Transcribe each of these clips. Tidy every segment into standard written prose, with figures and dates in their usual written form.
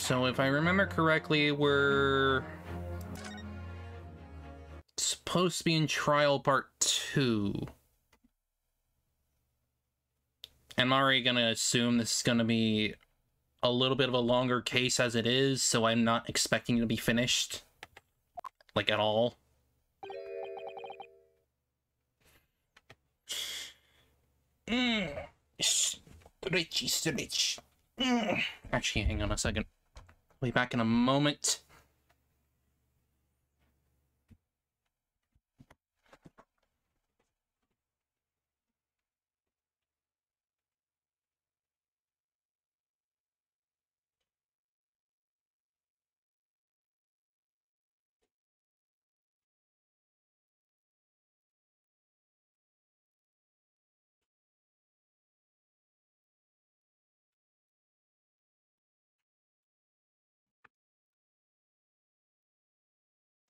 So if I remember correctly, we're supposed to be in trial part 2. I'm already gonna assume this is gonna be a little bit of a longer case as it is, so I'm not expecting it to be finished, like, at all. Stretchy. Actually, hang on a second. I'll be back in a moment.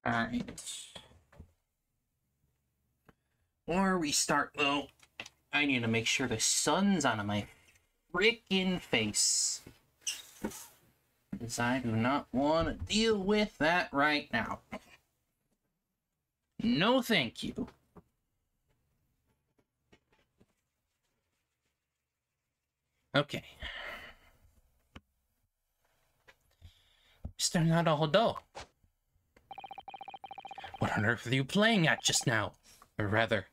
Alright. Before we start, though, I need to make sure the sun's out of my freaking face. Because I do not want to deal with that right now. No thank you. Okay. Mr. Naruhodo. What on earth were you playing at just now? Or rather,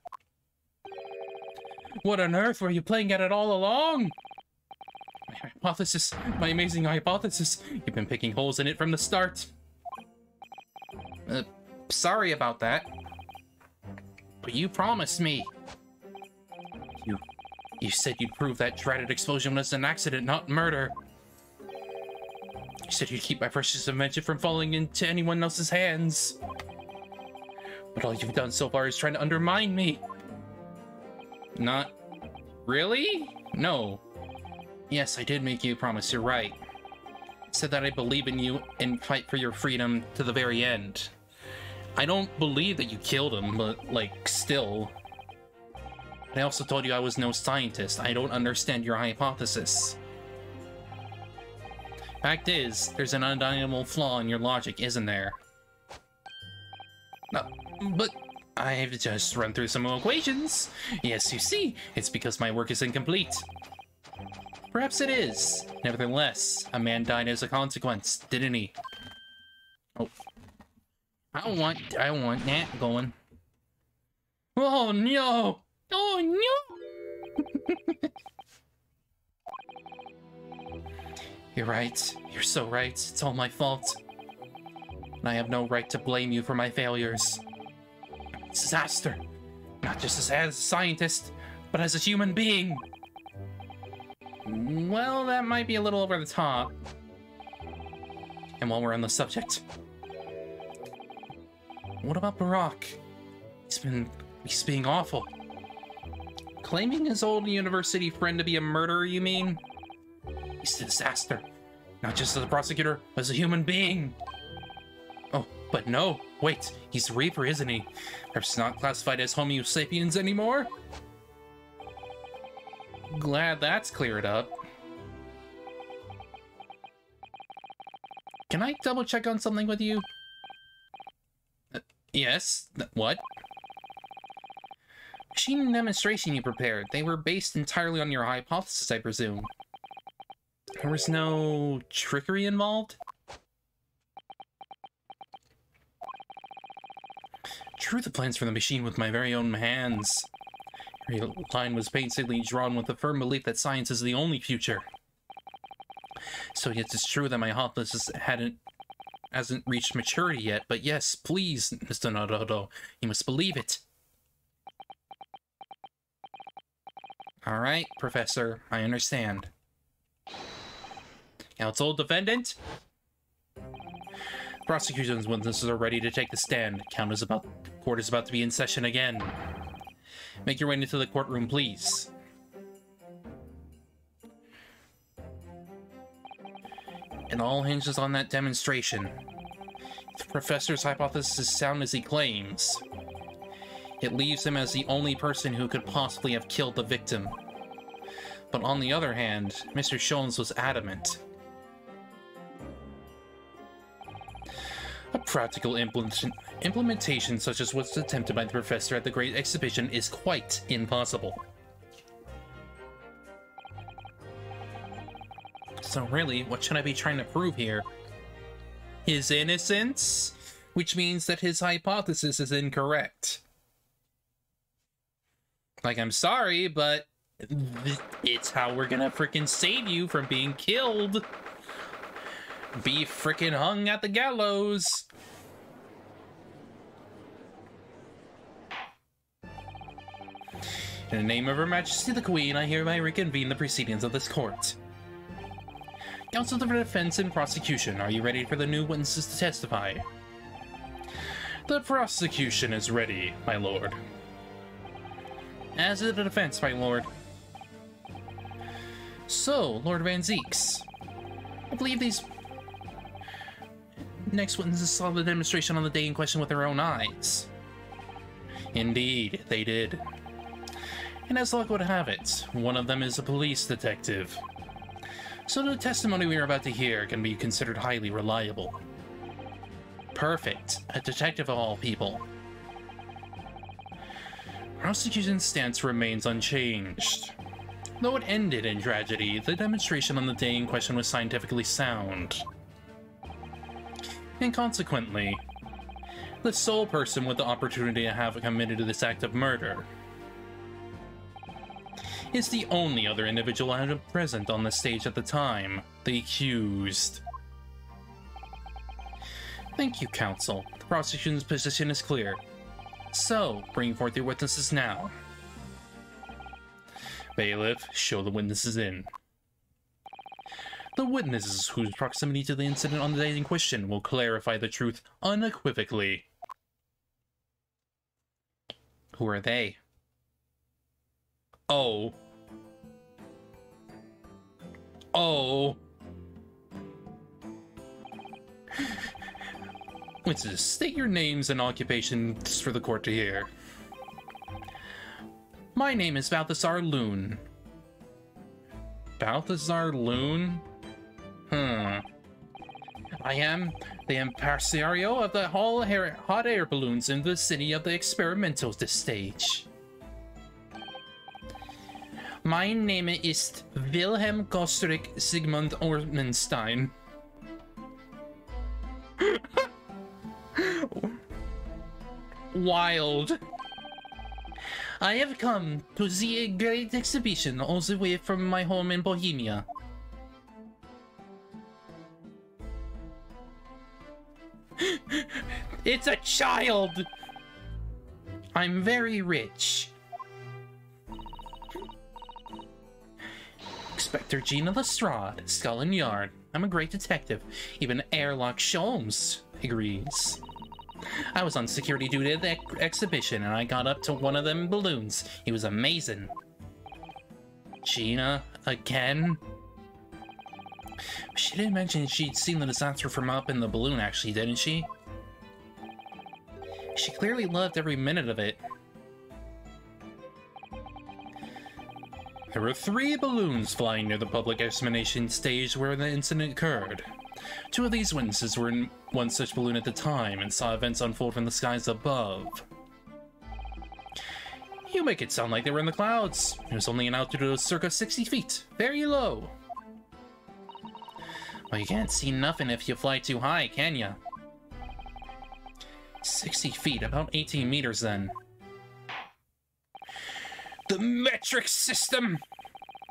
what on earth were you playing at all along? My hypothesis, my amazing hypothesis. You've been picking holes in it from the start. Sorry about that. But you promised me. You said you'd prove that dreaded explosion was an accident, not murder. You said you'd keep my precious invention from falling into anyone else's hands. But all you've done so far is trying to undermine me. Not really? No. Yes, I did make you a promise, you're right. I said that I believe in you and fight for your freedom to the very end. I don't believe that you killed him, but, like, still. I also told you I was no scientist. I don't understand your hypothesis. Fact is, there's an undeniable flaw in your logic, isn't there? But I've just run through some equations. Yes, you see, it's because my work is incomplete. Perhaps it is. Nevertheless, a man died as a consequence, didn't he? Oh. I want that going. Oh no! Oh no! You're right. You're so right. It's all my fault. And I have no right to blame you for my failures. Disaster. Not just as a scientist, but as a human being. Well, that might be a little over the top. And while we're on the subject, what about Barack? He's being awful. Claiming his old university friend to be a murderer, you mean? He's a disaster. Not just as a prosecutor, but as a human being. Oh, but no. Wait, he's a Reaper, isn't he? Perhaps not classified as Homo sapiens anymore? Glad that's cleared up. Can I double check on something with you? Yes? What? Machine demonstration you prepared. They were based entirely on your hypothesis, I presume. There was no trickery involved? Drew the plans for the machine with my very own hands. Every line was painstakingly drawn with the firm belief that science is the only future. So yes, it's true that my hypothesis hasn't reached maturity yet, but yes, please, Mr. Naruhodo, you must believe it. Alright, Professor, I understand. Counsel, defendant? Prosecution's witnesses are ready to take the stand. Court is about to be in session again. Make your way into the courtroom, please. It all hinges on that demonstration. If the professor's hypothesis is sound as he claims, it leaves him as the only person who could possibly have killed the victim. But on the other hand, Mr. Jones was adamant. A practical implementation such as was attempted by the professor at the Great Exhibition is quite impossible. So really, what should I be trying to prove here? His innocence? Which means that his hypothesis is incorrect. Like, I'm sorry, but it's how we're gonna frickin' save you from being killed. Be frickin' hung at the gallows. In the name of Her Majesty the Queen, I hereby reconvene the proceedings of this court. Counsel for Defense and Prosecution, are you ready for the new witnesses to testify? The prosecution is ready, my lord. As is the defense, my lord. So, Lord Van Zieks, I believe these next witnesses saw the demonstration on the day in question with their own eyes. Indeed, they did. And as luck would have it, one of them is a police detective. So the testimony we are about to hear can be considered highly reliable. Perfect. A detective of all people. Prosecution's stance remains unchanged. Though it ended in tragedy, the demonstration on the day in question was scientifically sound. And consequently, the sole person with the opportunity to have committed this act of murder is the only other individual present on the stage at the time, the accused. Thank you, counsel. The prosecution's position is clear. So, bring forth your witnesses now. Bailiff, show the witnesses in. The witnesses whose proximity to the incident on the day in question will clarify the truth unequivocally. Who are they? Oh. Oh. Witnesses, state your names and occupations for the court to hear. My name is Balthazar Loon. Balthazar Loon? I am the impresario of the hot air balloons in the city of the experimental stage. My name is Wilhelm Kostrik Sigmund Ormenstein. Wild. I have come to see a great exhibition all the way from my home in Bohemia. It's a child! I'm very rich. Inspector Gina Lestrade, Scotland Yard. I'm a great detective. Even Airlock Sholmes agrees. I was on security duty at the exhibition and I got up to one of them balloons. It was amazing. Gina, again? She didn't mention she'd seen the disaster from up in the balloon, actually, didn't she? She clearly loved every minute of it. There were 3 balloons flying near the public examination stage where the incident occurred. 2 of these witnesses were in one such balloon at the time and saw events unfold from the skies above. You make it sound like they were in the clouds. It was only an altitude of circa 60 feet, very low. Well, you can't see nothing if you fly too high, can ya? 60 feet, about 18 meters then. The metric system!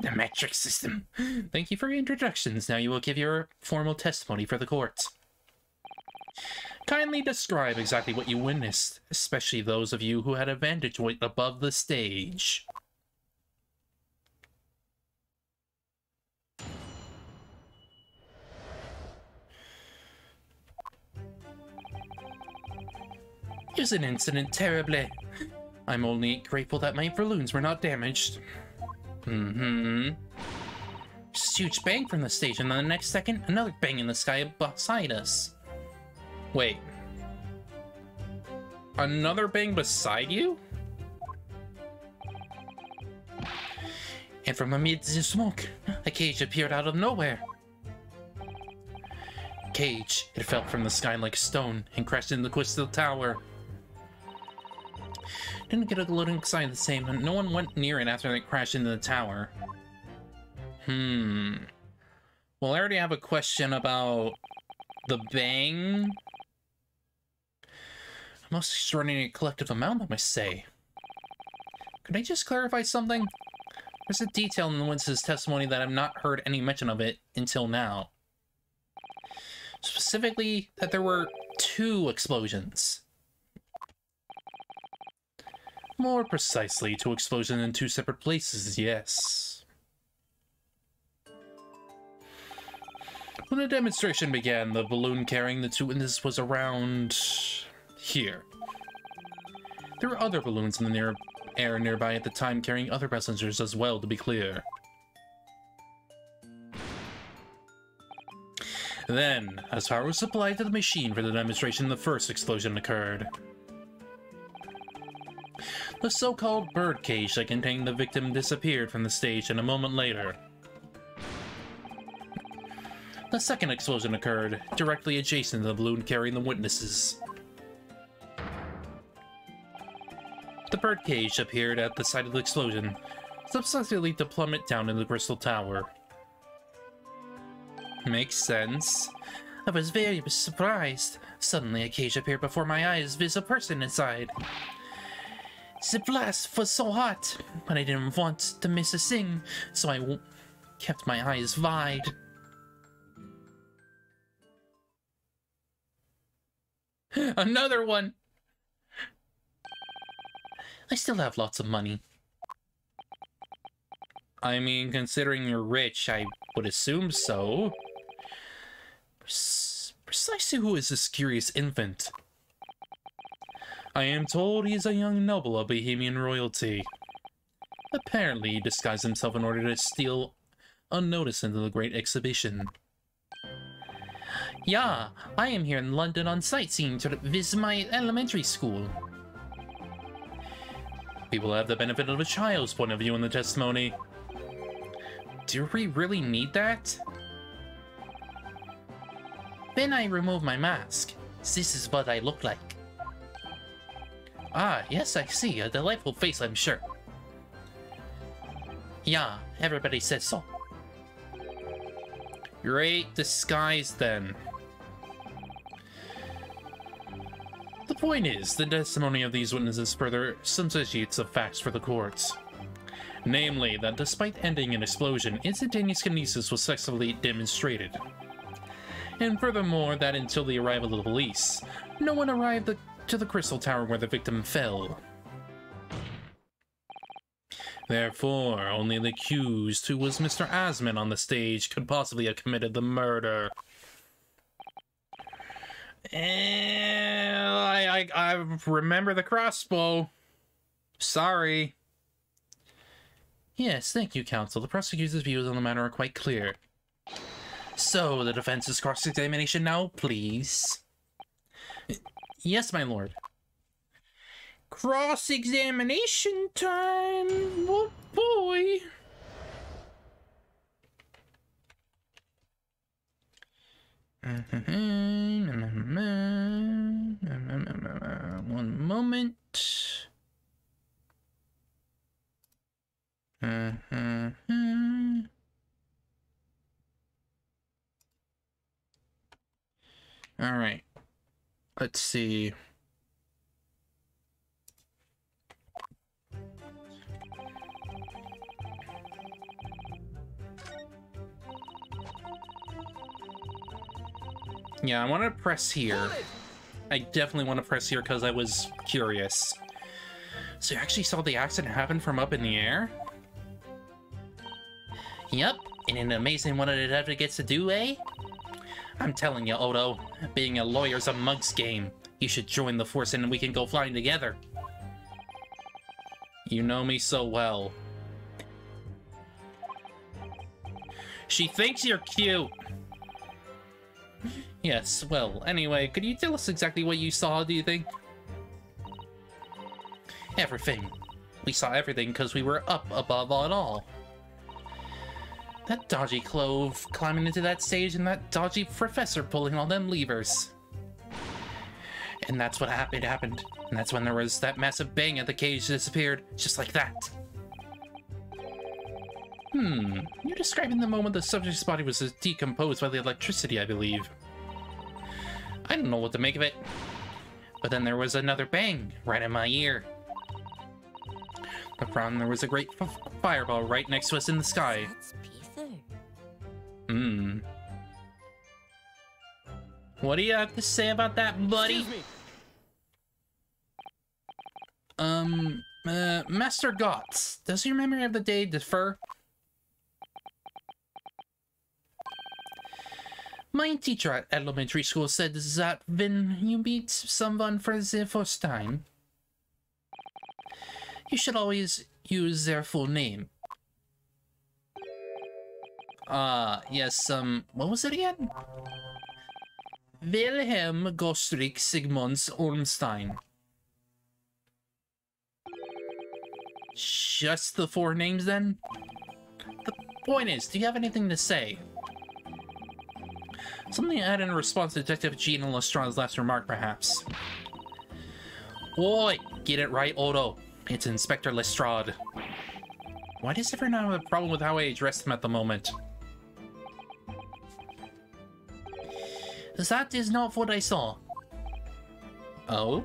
The metric system. Thank you for your introductions. Now you will give your formal testimony for the court. Kindly describe exactly what you witnessed, especially those of you who had a vantage point above the stage. It was an incident terribly. I'm only grateful that my balloons were not damaged. Just a huge bang from the stage, and then the next second, another bang in the sky beside us. Wait. Another bang beside you? And from amid the smoke, a cage appeared out of nowhere. cage. It fell from the sky like a stone and crashed into the Crystal Tower. Didn't get a little excited the same, and no one went near it after it crashed into the tower. Well, I already have a question about the bang. A most extraordinary collective amount, I must say. Could I just clarify something? There's a detail in the witness's testimony that I've not heard any mention of it until now. Specifically, that there were 2 explosions. More precisely, 2 explosions in 2 separate places, yes. When the demonstration began, the balloon carrying the 2 witnesses was around here. There were other balloons in the air nearby at the time carrying other passengers as well, to be clear. Then, as power was supplied to the machine for the demonstration, the first explosion occurred. The so-called birdcage that contained the victim disappeared from the stage, and a moment later, the second explosion occurred, directly adjacent to the balloon carrying the witnesses. The birdcage appeared at the site of the explosion, subsequently to plummet down into the Crystal Tower. Makes sense. I was very surprised. Suddenly a cage appeared before my eyes with a person inside. The blast was so hot, but I didn't want to miss a thing, so I kept my eyes wide. Another one! I still have lots of money. I mean, considering you're rich, I would assume so. Precisely who is this curious infant? I am told he is a young noble of Bohemian royalty. Apparently, he disguised himself in order to steal unnoticed into the Great Exhibition. Yeah, I am here in London on sightseeing to visit my elementary school. People have the benefit of a child's point of view in the testimony. Do we really need that? Then I remove my mask. This is what I look like. Ah, yes, I see. A delightful face, I'm sure. Yeah, everybody says so. Great disguise, then. The point is, the testimony of these witnesses further substantiates the facts for the courts. Namely, that despite ending in explosion, instantaneous kinesis was successfully demonstrated. And furthermore, that until the arrival of the police, no one arrived to the Crystal Tower where the victim fell. Therefore, only the accused, who was Mr. Asman on the stage, could possibly have committed the murder. I remember the crossbow. Sorry. Yes, thank you, counsel. The prosecutor's views on the matter are quite clear. So, the defense's cross-examination now, please. Yes, my lord. Cross-examination time! Oh, boy! One moment. All right. Let's see. Yeah, I want to press here. I definitely want to press here because I was curious. So you actually saw the accident happen from up in the air? Yep, and an amazing what a detective gets to do, eh? I'm telling you, Odo, being a lawyer's a mug's game. You should join the force and we can go flying together. You know me so well. She thinks you're cute. Yes, well, anyway, could you tell us exactly what you saw, do you think? Everything. We saw everything because we were up above it all. That dodgy Clove climbing into that stage and that dodgy professor pulling all them levers. And that's what happened. And that's when there was that massive bang at the cage disappeared, just like that. You're describing the moment the subject's body was decomposed by the electricity, I believe. I don't know what to make of it. But then there was another bang right in my ear. The problem, there was a great fireball right next to us in the sky. That's Peter. What do you have to say about that, buddy? Master Gotts, does your memory of the day differ? My teacher at elementary school said that when you meet someone for the first time, you should always use their full name. Yes, what was it again? Wilhelm Gostrik Sigmunds Ornstein. Just the 4 names, then? The point is, do you have anything to say? Something to add in response to Detective Gina Lestrade's last remark, perhaps. Oi! Get it right, Odo. It's Inspector Lestrade. Why does everyone have a problem with how I address him at the moment? That is not what I saw. Oh?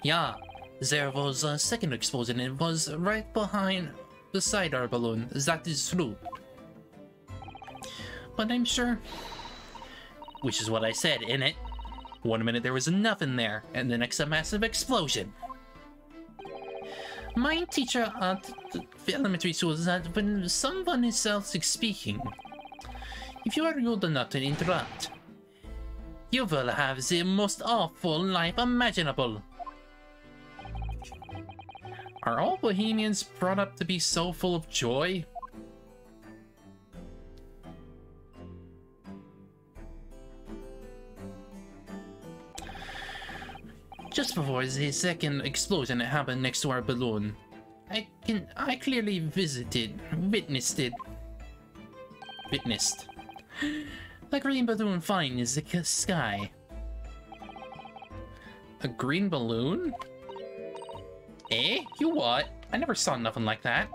Yeah, there was a second explosion. It was right beside our balloon. That is true. But I'm sure... Which is what I said, innit? 1 minute there was nothing there, and the next a massive explosion. My teacher at the elementary school said that when someone is speaking, if you are rude enough to interrupt, you will have the most awful life imaginable. Are all Bohemians brought up to be so full of joy? Just before the second explosion that happened next to our balloon, I clearly witnessed. The green balloon flying in the sky. A green balloon? Eh? You what? I never saw nothing like that.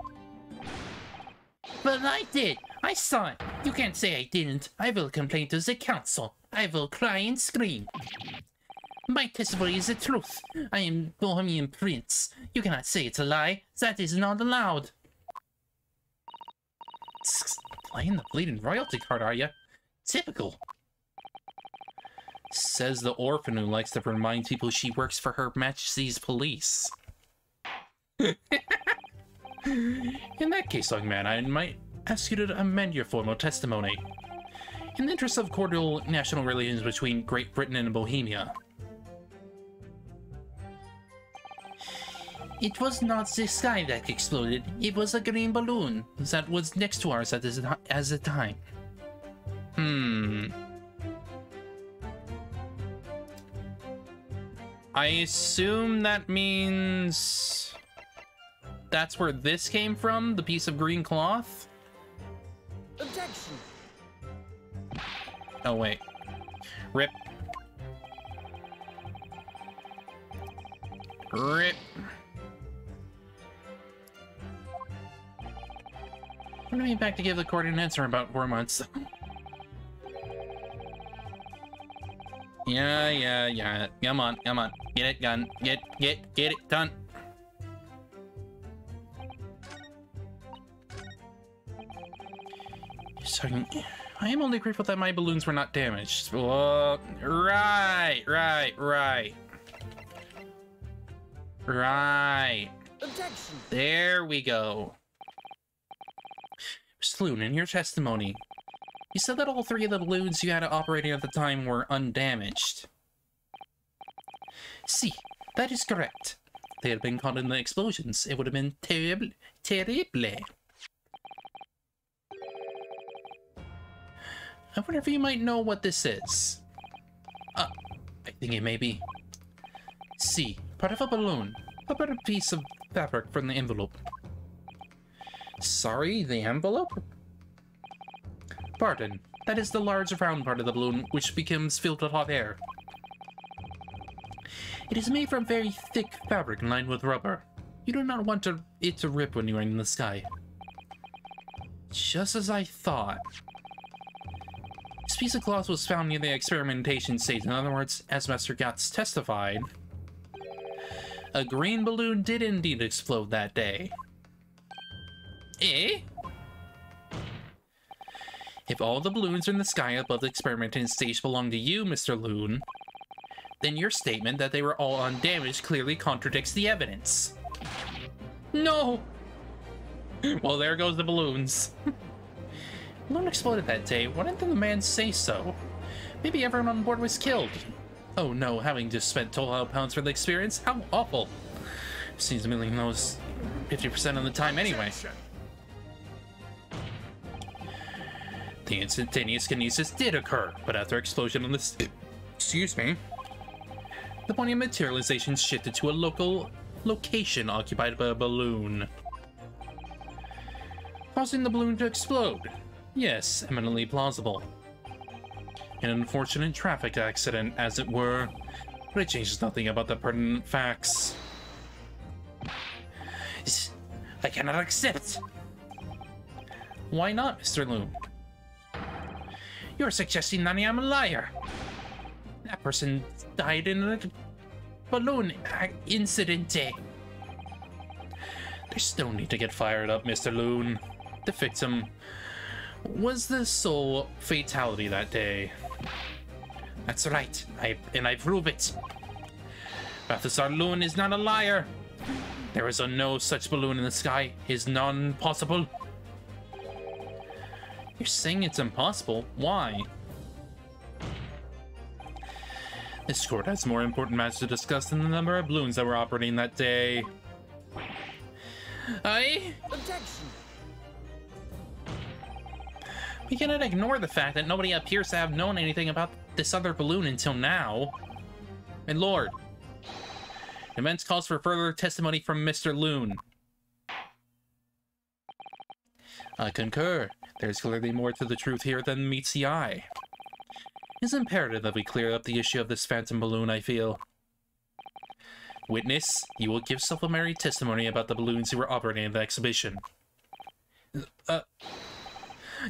But I did! I saw it! You can't say I didn't. I will complain to the council. I will cry and scream. My testimony is the truth. I am Bohemian Prince. You cannot say it's a lie. That is not allowed. Playing the bleeding royalty card, are you? Typical. Says the orphan who likes to remind people she works for Her Majesty's police. In that case, young man, I might ask you to amend your formal testimony. In the interest of cordial national relations between Great Britain and Bohemia. It was not the sky that exploded, it was a green balloon that was next to ours at the time. I assume that means... that's where this came from? The piece of green cloth? Objection. Oh, wait. Rip. Rip. I'm gonna be back to give the court an answer in about 4 months. Yeah. Come on. Get it done. Get it done. So, I am only grateful that my balloons were not damaged. Right. Objection. There we go. Sloon, in your testimony, you said that all 3 of the balloons you had operating at the time were undamaged. See, that is correct. If they had been caught in the explosions, it would have been terrible. I wonder if you might know what this is. I think it may be. See, part of a balloon. How about a piece of fabric from the envelope? Sorry, the envelope? Pardon. That is the large round part of the balloon, which becomes filled with hot air. It is made from very thick fabric lined with rubber. You do not want it to rip when you are in the sky. Just as I thought. This piece of cloth was found near the experimentation stage. In other words, as Master Gatz testified, a green balloon did indeed explode that day. Eh? If all the balloons in the sky above the experimentation stage belong to you, Mr. Loon, then your statement that they were all undamaged clearly contradicts the evidence. No! Well, there goes the balloons. Balloon exploded that day. Why didn't the man say so? Maybe everyone on board was killed. Oh no, having just spent £12 for the experience? How awful. Seems a million those 50% of the time anyway. The instantaneous kinesis did occur, but after explosion on this... Excuse me. The point of materialization shifted to a location occupied by a balloon, causing the balloon to explode. Yes, eminently plausible. An unfortunate traffic accident, as it were, but it changes nothing about the pertinent facts. I cannot accept. Why not, Mr. Loon? You're suggesting that I am a liar. That person died in a balloon incident. There's no need to get fired up, Mr. Loon. The victim was the sole fatality that day. That's right, and I prove it. Balthazar Loon is not a liar. There is no such balloon in the sky. Is none possible. You're saying it's impossible? Why? This court has more important matters to discuss than the number of balloons that were operating that day. Objection. We cannot ignore the fact that nobody appears to have known anything about this other balloon until now. My lord, the event calls for further testimony from Mr. Loon. I concur. There's clearly more to the truth here than meets the eye. It's imperative that we clear up the issue of this phantom balloon, I feel. Witness, you will give supplementary testimony about the balloons who were operating at the exhibition.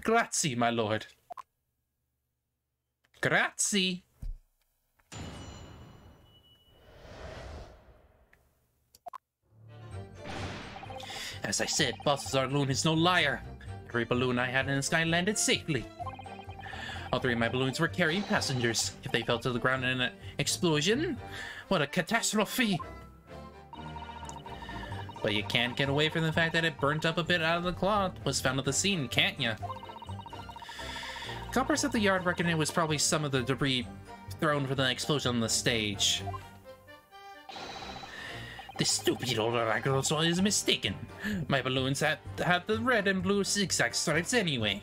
Grazie, my lord. Grazie. As I said, Balthazar Loon is no liar. Every balloon I had in the sky landed safely. All three of my balloons were carrying passengers. If they fell to the ground in an explosion, what a catastrophe! But you can't get away from the fact that it burnt up a bit out of the cloth was found at the scene, can't ya? Coppers at the yard reckon it was probably some of the debris thrown from the explosion on the stage. This stupid old oracle is mistaken. My balloons had the red and blue zigzag stripes anyway.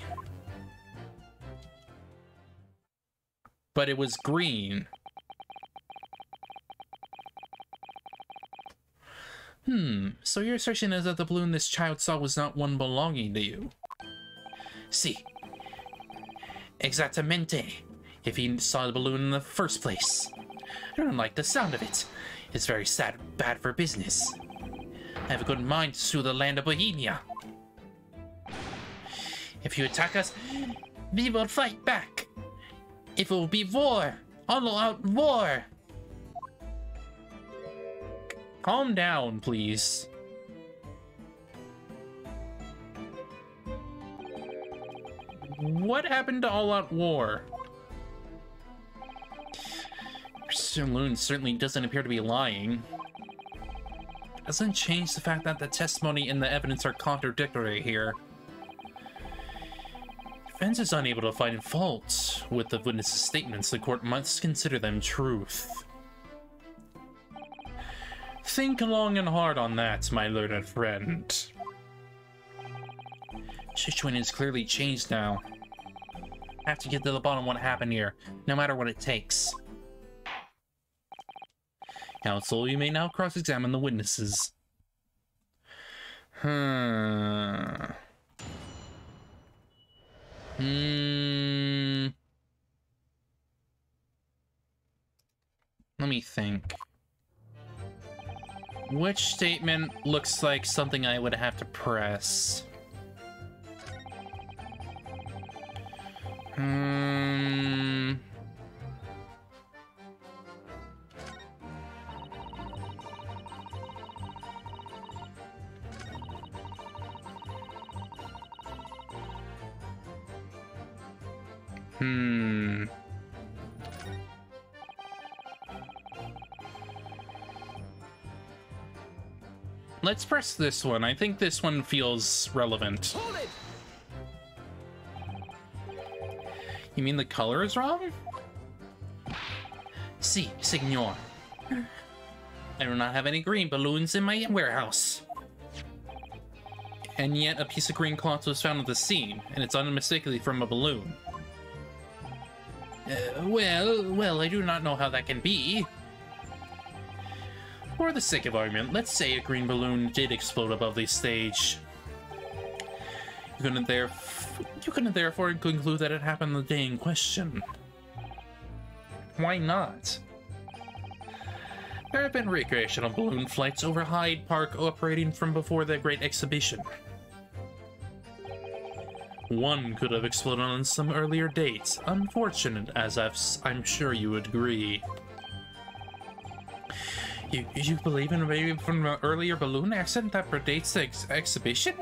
But it was green. So your assertion is that the balloon this child saw was not one belonging to you? Si. Exactamente. If he saw the balloon in the first place. I don't like the sound of it. It's very bad for business. I have a good mind to sue the land of Bohemia. If you attack us, we will fight back. It will be war. All-out war. Calm down, please. What happened to all-out war? Mr. Loon certainly doesn't appear to be lying. Doesn't change the fact that the testimony and the evidence are contradictory here. Defense is unable to find fault with the witness's statements. The court must consider them truth. Think long and hard on that, my learned friend. Situation is clearly changed now. I have to get to the bottom of what happened here, no matter what it takes. Counsel, you may now cross-examine the witnesses. Let me think. Which statement looks like something I would have to press? Let's press this one. I think this one feels relevant. Hold it! You mean the color is wrong? Si, signor. I do not have any green balloons in my warehouse. And yet a piece of green cloth was found at the scene, and it's unmistakably from a balloon. Well, I do not know how that can be. For the sake of argument, let's say a green balloon did explode above the stage. You couldn't therefore conclude that it happened the day in question. Why not? There have been recreational balloon flights over Hyde Park operating from before the Great Exhibition. One could have exploded on some earlier dates. Unfortunate, as I'm sure you would agree. You believe in maybe from an earlier balloon accident that predates the exhibition?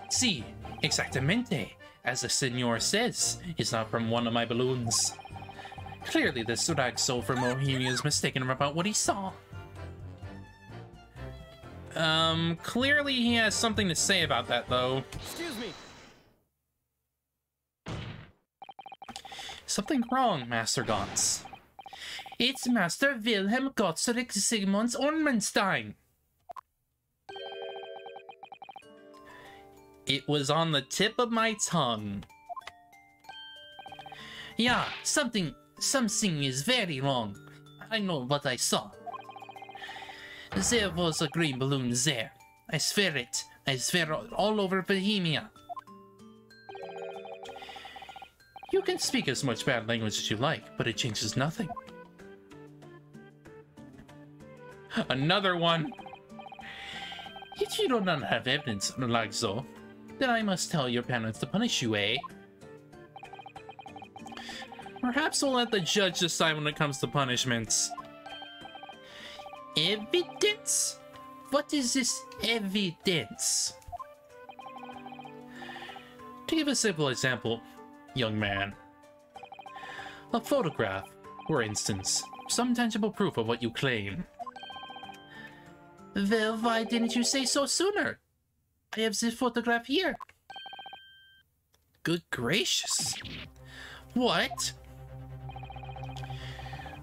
Si, exactamente. As the senor says, it's not from one of my balloons. Clearly, the Sodagso from Bohemia is mistaken about what he saw. Clearly he has something to say about that, though. Excuse me. Something wrong, Master Gotz. It's Master Wilhelm Gottsrick Sigmunds Ornmenstein. It was on the tip of my tongue. Yeah, something is very wrong. I know what I saw. There was a green balloon there. I swear it. I swear all over Bohemia. You can speak as much bad language as you like, but it changes nothing. Another one. If you do not have evidence, Lagzo, then I must tell your parents to punish you, eh? Perhaps we'll let the judge decide when it comes to punishments. Evidence? What is this evidence? To give a simple example, young man. A photograph, for instance. Some tangible proof of what you claim. Well, why didn't you say so sooner? I have this photograph here. Good gracious. What?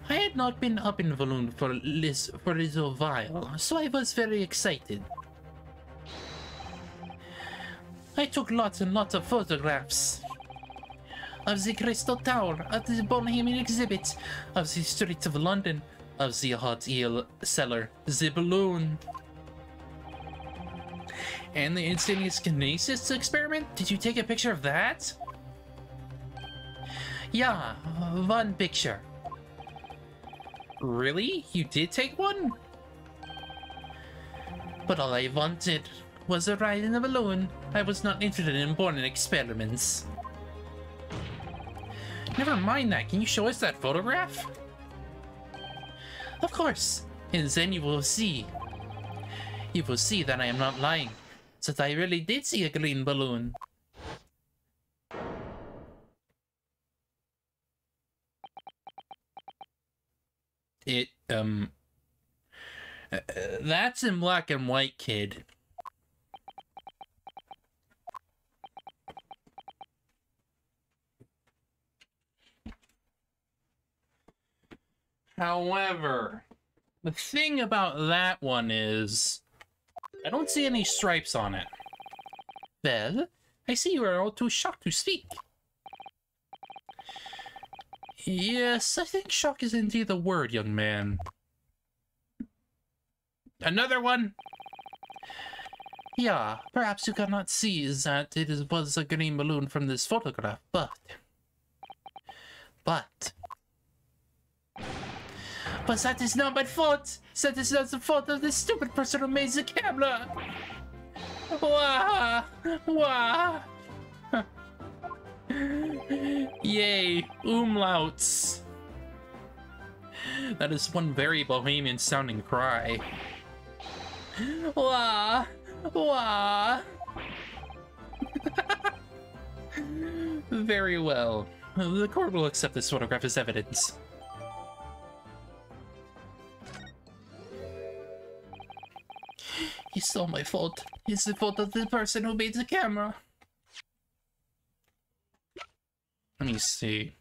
I had not been up in the balloon for a little while, so I was very excited. I took lots and lots of photographs of the Crystal Tower, of the Bohemian exhibit, of the streets of London, of the hot eel cellar, the balloon. And the instantaneous kinesis experiment? Did you take a picture of that? Yeah, one picture. Really? You did take one? But all I wanted was a ride in a balloon. I was not interested in boring experiments. Never mind that. Can you show us that photograph? Of course. And then you will see. You will see that I am not lying. That I really did see a green balloon. That's in black and white, kid. However, the thing about that one is, I don't see any stripes on it. Well, I see you are all too shocked to speak. Yes, I think shock is indeed the word, young man. Another one? Yeah, perhaps you cannot see that was a green balloon from this photograph, but that is not my fault! That is not the fault of this stupid person who made the camera! Wah! Wah! Yay, umlauts! That is one very bohemian sounding cry. Wah! Wah! Very well. The court will accept this photograph as evidence. It's all my fault. It's the fault of the person who made the camera. Let me see.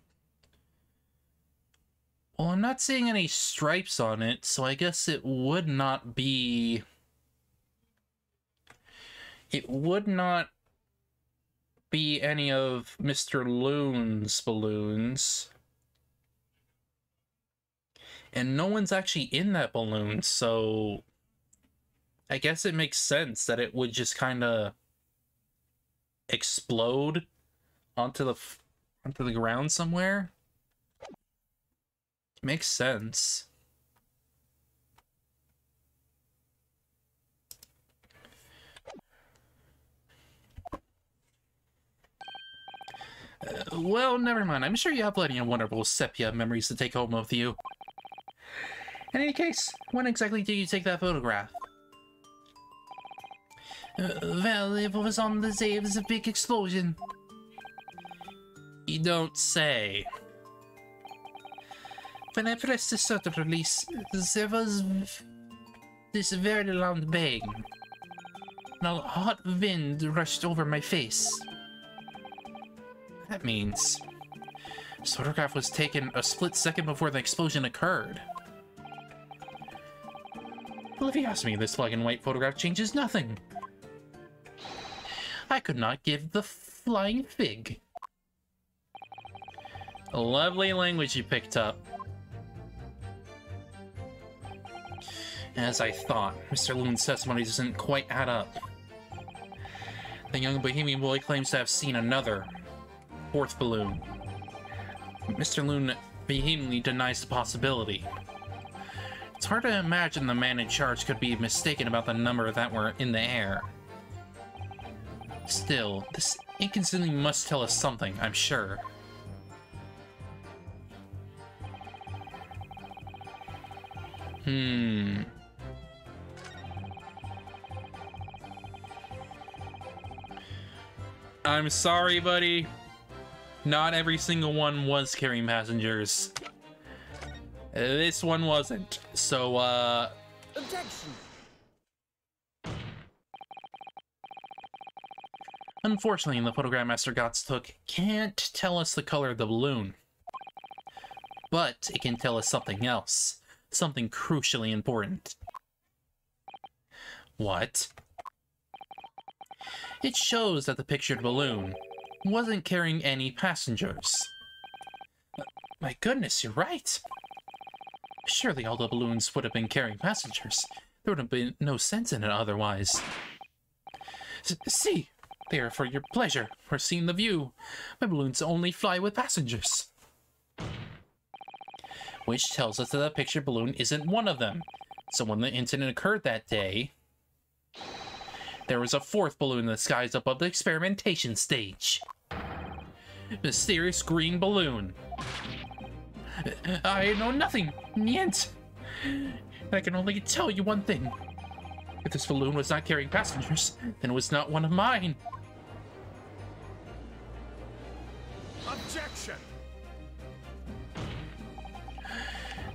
Well, I'm not seeing any stripes on it, so I guess it would not be... It would not be any of Mr. Loon's balloons. And no one's actually in that balloon, so... I guess it makes sense that it would just kind of explode onto the ground somewhere. Makes sense. Well, never mind. I'm sure you have plenty of wonderful sepia memories to take home with you. In any case, when exactly did you take that photograph? Well, it was on the day of the big explosion. You don't say. When I pressed the shutter release, there was this very loud bang. And a hot wind rushed over my face. That means this photograph was taken a split second before the explosion occurred. Well, if you ask me, this black and white photograph changes nothing. I could not give the flying fig. A lovely language you picked up. As I thought, Mr. Loon's testimony doesn't quite add up. The young bohemian boy claims to have seen another, fourth balloon. Mr. Loon vehemently denies the possibility. It's hard to imagine the man in charge could be mistaken about the number that were in the air. Still, this inconsistency must tell us something, I'm sure. I'm sorry, buddy. Not every single one was carrying passengers. This one wasn't. So, Objection. Unfortunately, the photograph Master Gotts took can't tell us the color of the balloon. But it can tell us something else. Something crucially important. What? It shows that the pictured balloon wasn't carrying any passengers. My goodness, you're right. Surely all the balloons would have been carrying passengers. There would have been no sense in it otherwise. See, they are for your pleasure, for seeing the view. My balloons only fly with passengers. Which tells us that the pictured balloon isn't one of them. So when the incident occurred that day, there was a fourth balloon in the skies above the experimentation stage. Mysterious green balloon. I know nothing, niet. I can only tell you one thing. If this balloon was not carrying passengers, then it was not one of mine. Objection!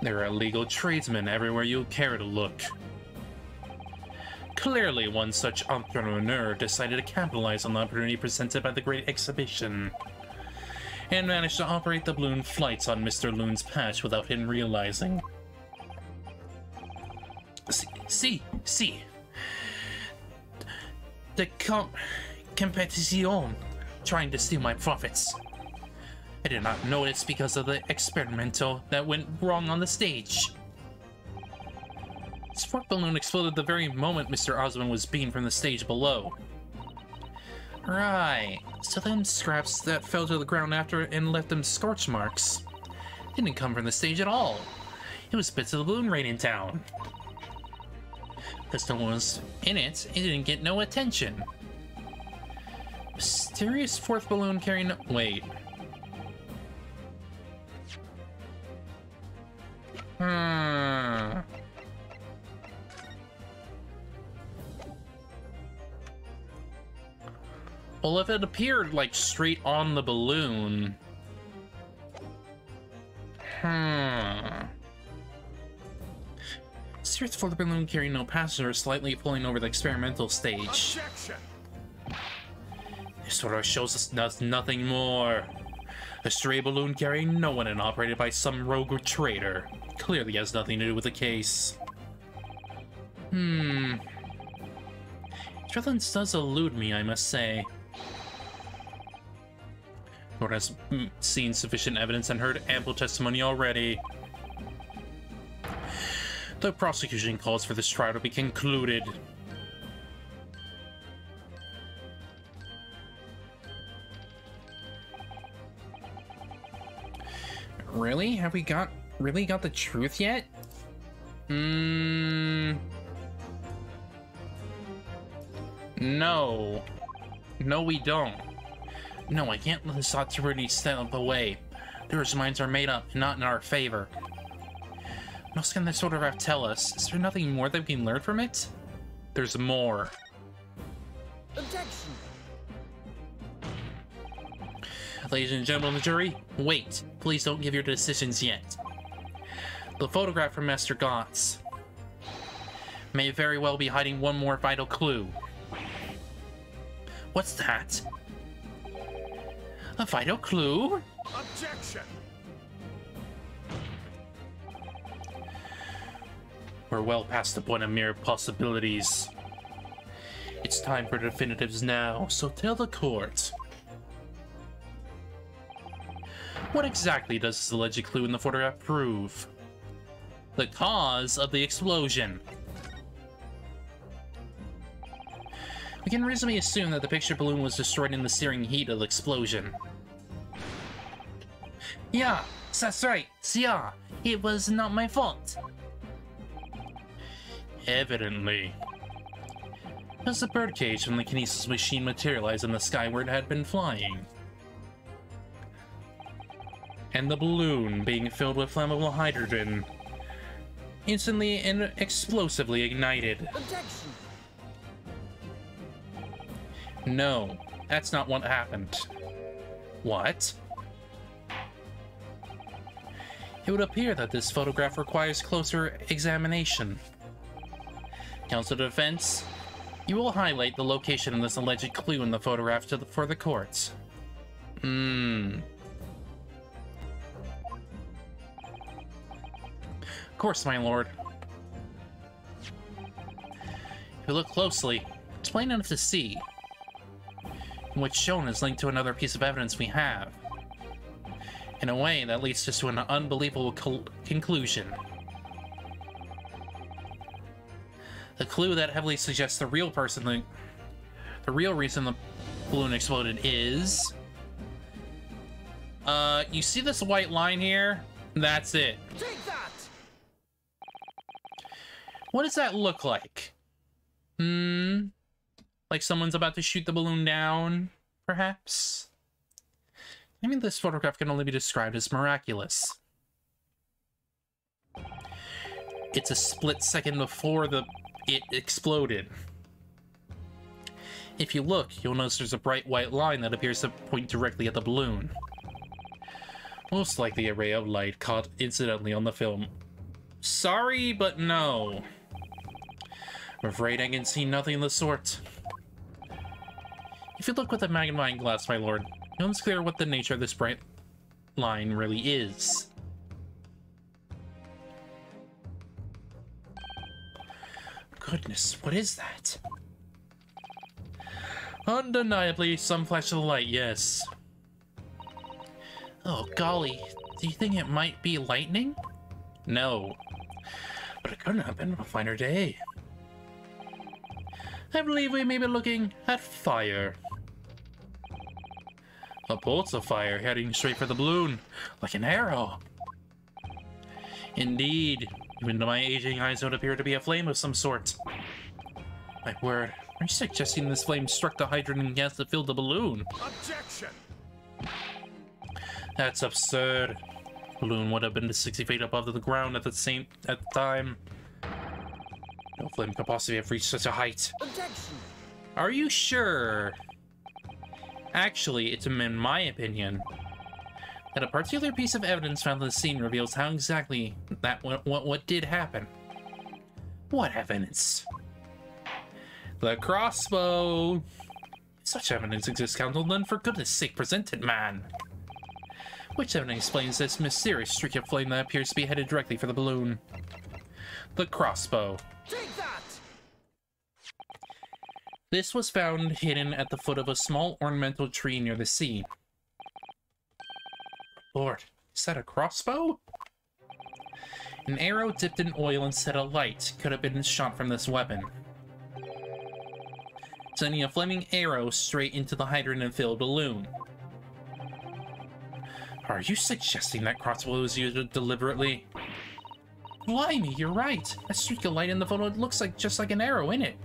There are illegal tradesmen everywhere you care to look. Clearly, one such entrepreneur decided to capitalize on the opportunity presented by the Great Exhibition, and managed to operate the balloon flights on Mr. Loon's patch without him realizing. See. The competition trying to steal my profits. I did not notice because of the experimental that went wrong on the stage. Its fourth balloon exploded the very moment Mr. Osmond was beamed from the stage below. Right. So then scraps that fell to the ground after it and left them scorch marks didn't come from the stage at all. It was bits of the balloon raining down. Because no one was in it, it didn't get no attention. Mysterious fourth balloon carrying... Wait. Well, if it appeared, like, straight on the balloon... Mysterious fourth balloon carrying no passenger, slightly pulling over the experimental stage. Objection! This sort of shows us nothing more. A stray balloon carrying no one and operated by some rogue or traitor. Clearly has nothing to do with the case. Trellens does elude me, I must say. Lord has seen sufficient evidence and heard ample testimony already. The prosecution calls for this trial to be concluded. Really? Have we really got the truth yet? No. No, we don't. No, I can't let this authority step away. Their minds are made up, and not in our favor. What else can this photograph tell us? Is there nothing more that we can learn from it? There's more. Objection! Ladies and gentlemen of the jury, wait. Please don't give your decisions yet. The photograph from Master Gotts may very well be hiding one more vital clue. What's that? A vital clue? Objection! We're well past the point of mere possibilities. It's time for definitives now, so tell the court. What exactly does this alleged clue in the photograph prove? The cause of the explosion. We can reasonably assume that the picture balloon was destroyed in the searing heat of the explosion. Yeah, that's right. Yeah, it was not my fault. Evidently. Does the birdcage from the kinesis machine materialize in the sky where it had been flying? And the balloon being filled with flammable hydrogen instantly and explosively ignited. Objection! No, that's not what happened. What? It would appear that this photograph requires closer examination. Counsel to defense, you will highlight the location of this alleged clue in the photograph for the courts. Of course, my lord. If you look closely, it's plain enough to see. What's shown is linked to another piece of evidence we have. In a way that leads us to an unbelievable conclusion. The clue that heavily suggests the real reason the balloon exploded is... you see this white line here? That's it. Take that! What does that look like? Like someone's about to shoot the balloon down, perhaps? I mean, this photograph can only be described as miraculous. It's a split second before it exploded. If you look, you'll notice there's a bright white line that appears to point directly at the balloon. Most likely a ray of light caught incidentally on the film. Sorry, but no. I'm afraid I can see nothing of the sort. If you look with a magnifying glass, my lord, it becomes clear what the nature of this bright line really is. Goodness, what is that? Undeniably, some flash of light, yes. Oh, golly, do you think it might be lightning? No. But a couldn't have been a finer day. I believe we may be looking at fire. A bolt of fire heading straight for the balloon, like an arrow. Indeed, even to my aging eyes, it would appear to be a flame of some sort. My word, are you suggesting this flame struck the hydrogen gas that filled the balloon? Objection! That's absurd. The balloon would have been 60 feet above the ground at the time. No flame could possibly have reached such a height. Objection! Are you sure? Actually, it's in my opinion that a particular piece of evidence found on the scene reveals how exactly that what did happen. What evidence? The crossbow. If such evidence exists, Counsel, then for goodness sake, present it, man. Which evidence explains this mysterious streak of flame that appears to be headed directly for the balloon? The crossbow. Take that! This was found hidden at the foot of a small ornamental tree near the sea. Lord, is that a crossbow? An arrow dipped in oil and set alight could have been shot from this weapon, sending a flaming arrow straight into the hydrogen-filled balloon. Are you suggesting that crossbow was used deliberately? Blimey, you're right. A streak of light in the photo looks just like an arrow in it.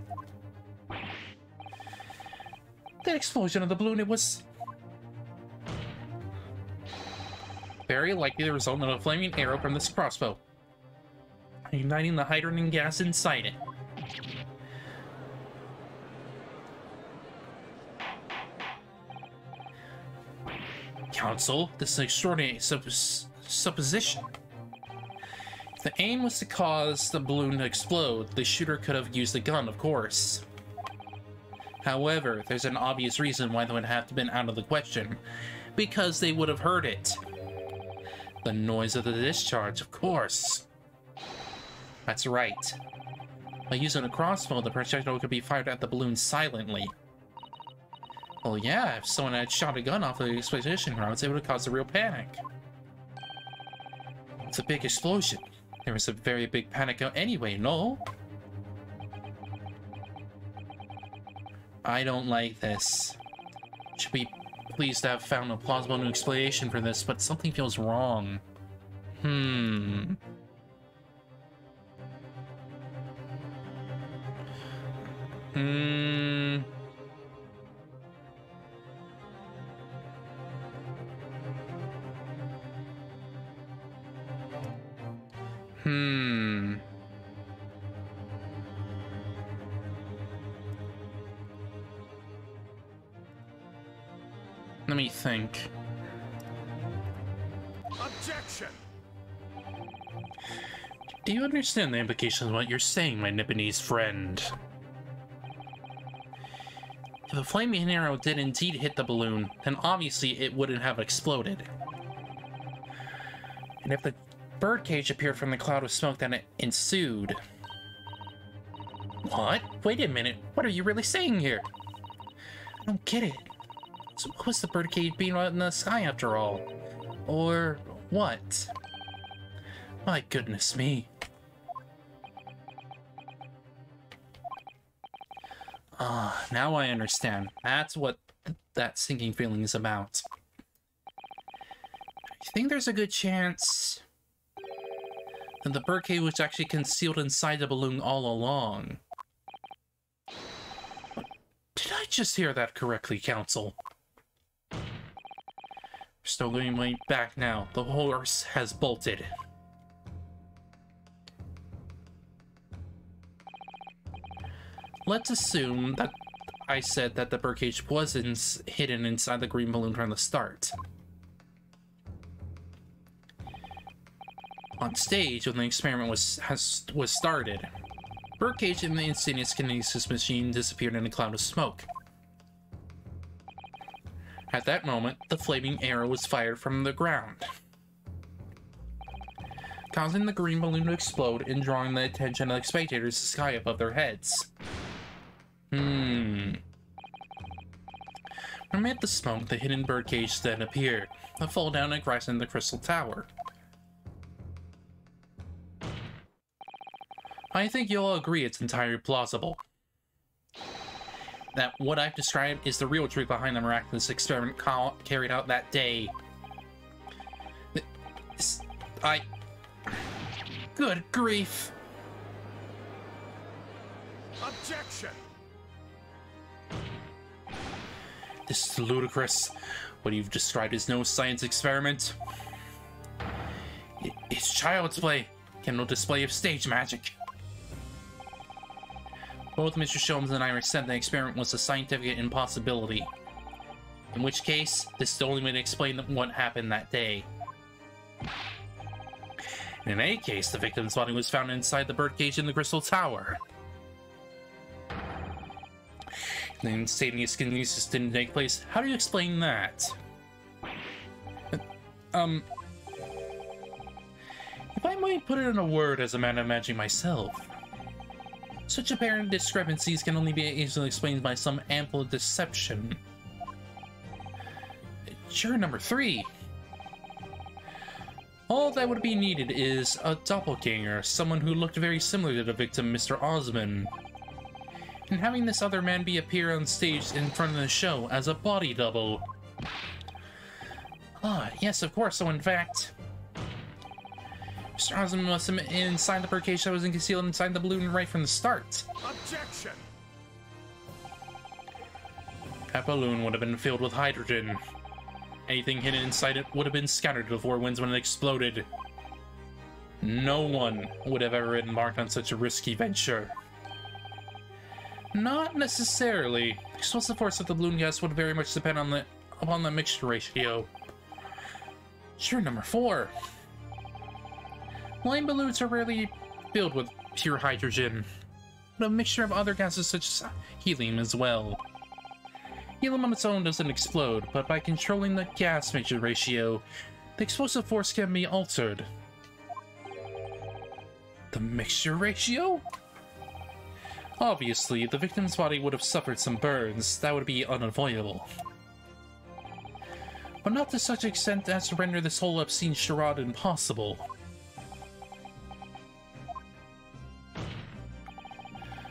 The explosion of the balloon, it was very likely the result of a flaming arrow from this crossbow, igniting the hydrogen gas inside it. Counsel, this is an extraordinary supposition. If the aim was to cause the balloon to explode, the shooter could have used a gun, of course. However, there's an obvious reason why they would have to been out of the question. Because they would have heard it. The noise of the discharge, of course. That's right. By using a crossbow, the projectile could be fired at the balloon silently. Well, yeah, if someone had shot a gun off the explosion routes, it would have caused a real panic. It's a big explosion. There was a very big panic anyway, no? I don't like this. Should be pleased to have found a plausible new explanation for this, but something feels wrong. Hmm. Let me think. Objection! Do you understand the implications of what you're saying, my Nipponese friend? If the flaming arrow did indeed hit the balloon, then obviously it wouldn't have exploded. And if the birdcage appeared from the cloud of smoke that ensued... What? Wait a minute, what are you really saying here? I don't get it. So what was the birdcage being out in the sky after all? Or what? My goodness me. Ah, now I understand. That's what that sinking feeling is about. I think there's a good chance that the birdcage was actually concealed inside the balloon all along. Did I just hear that correctly, Counsel? We're still going way back now. The horse has bolted. Let's assume that I said that the birdcage wasn't hidden inside the green balloon from the start. On stage, when the experiment was started, birdcage and the instantaneous kinesis machine disappeared in a cloud of smoke. At that moment, the flaming arrow was fired from the ground, causing the green balloon to explode and drawing the attention of the spectators to the sky above their heads. Amid the smoke, the hidden birdcage then appeared, a fall down and crash in the crystal tower. I think you'll agree it's entirely plausible that what I've described is the real truth behind the miraculous experiment carried out that day. Good grief. Objection! This is ludicrous. What you've described is no science experiment. It's child's play, and no display of stage magic. Both Mr. Sholmes and I said the experiment was a scientific impossibility. In which case, this is the only way to explain what happened that day. In any case, the victim's body was found inside the birdcage in the Crystal Tower. And stating his kinesis didn't take place, how do you explain that? If I might put it in a word as a man of magic myself, such apparent discrepancies can only be easily explained by some ample deception. Juror number 3. All that would be needed is a doppelganger, someone who looked very similar to the victim, Mr. Osmond. And having this other man appear on stage in front of the show as a body double. Ah, yes, of course. So in fact, Mr. Osmond must have been inside the birdcage that was concealed inside the balloon right from the start. Objection! That balloon would have been filled with hydrogen. Anything hidden inside it would have been scattered to the four winds when it exploded. No one would have ever embarked on such a risky venture. Not necessarily. The explosive force of the balloon gas would very much depend upon the mixture ratio. Sure, number 4. Flying balloons are rarely filled with pure hydrogen, but a mixture of other gases such as helium as well. Helium on its own doesn't explode, but by controlling the gas mixture ratio, the explosive force can be altered. The mixture ratio? Obviously, the victim's body would have suffered some burns. That would be unavoidable. But not to such extent as to render this whole obscene charade impossible.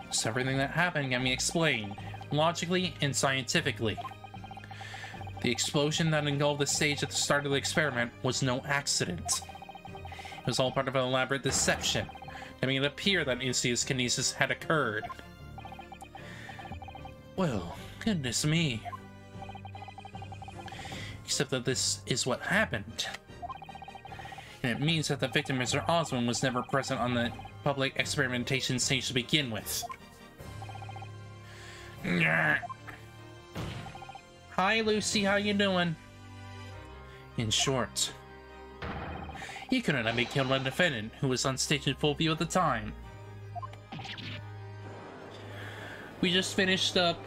So everything that happened can be explained, logically and scientifically. The explosion that engulfed the stage at the start of the experiment was no accident. It was all part of an elaborate deception, to make it appear that Lucius kinesis had occurred. Well, goodness me. Except that this is what happened. And it means that the victim, Mr. Osmond, was never present on the public experimentation stage to begin with. Hi, Lucy, how you doing? In short, he couldn't have been killed by the defendant, who was on stage in full view at the time. We just finished up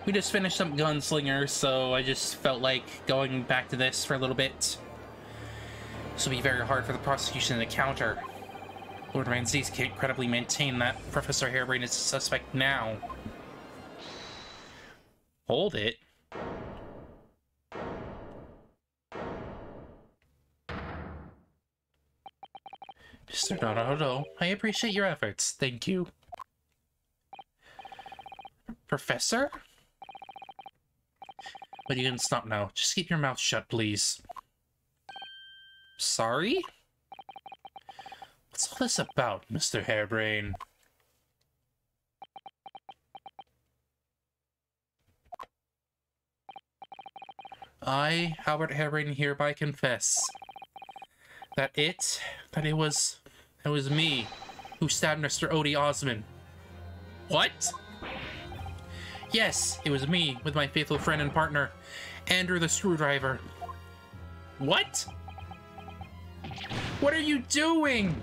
Gunslinger, so I just felt like going back to this for a little bit. This will be very hard for the prosecution to counter. Lord Menzies can't credibly maintain that Professor Harebrayne is a suspect now. Hold it. Mr. Naruto, I appreciate your efforts. Thank you. Professor? But you can stop now. Just keep your mouth shut, please. Sorry? What's all this about, Mr. Harebrayne? I, Albert Harebrayne, hereby confess that it was me who stabbed Mr. Odie Osmond. What? Yes, it was me with my faithful friend and partner, Andrew the Screwdriver. What? What are you doing?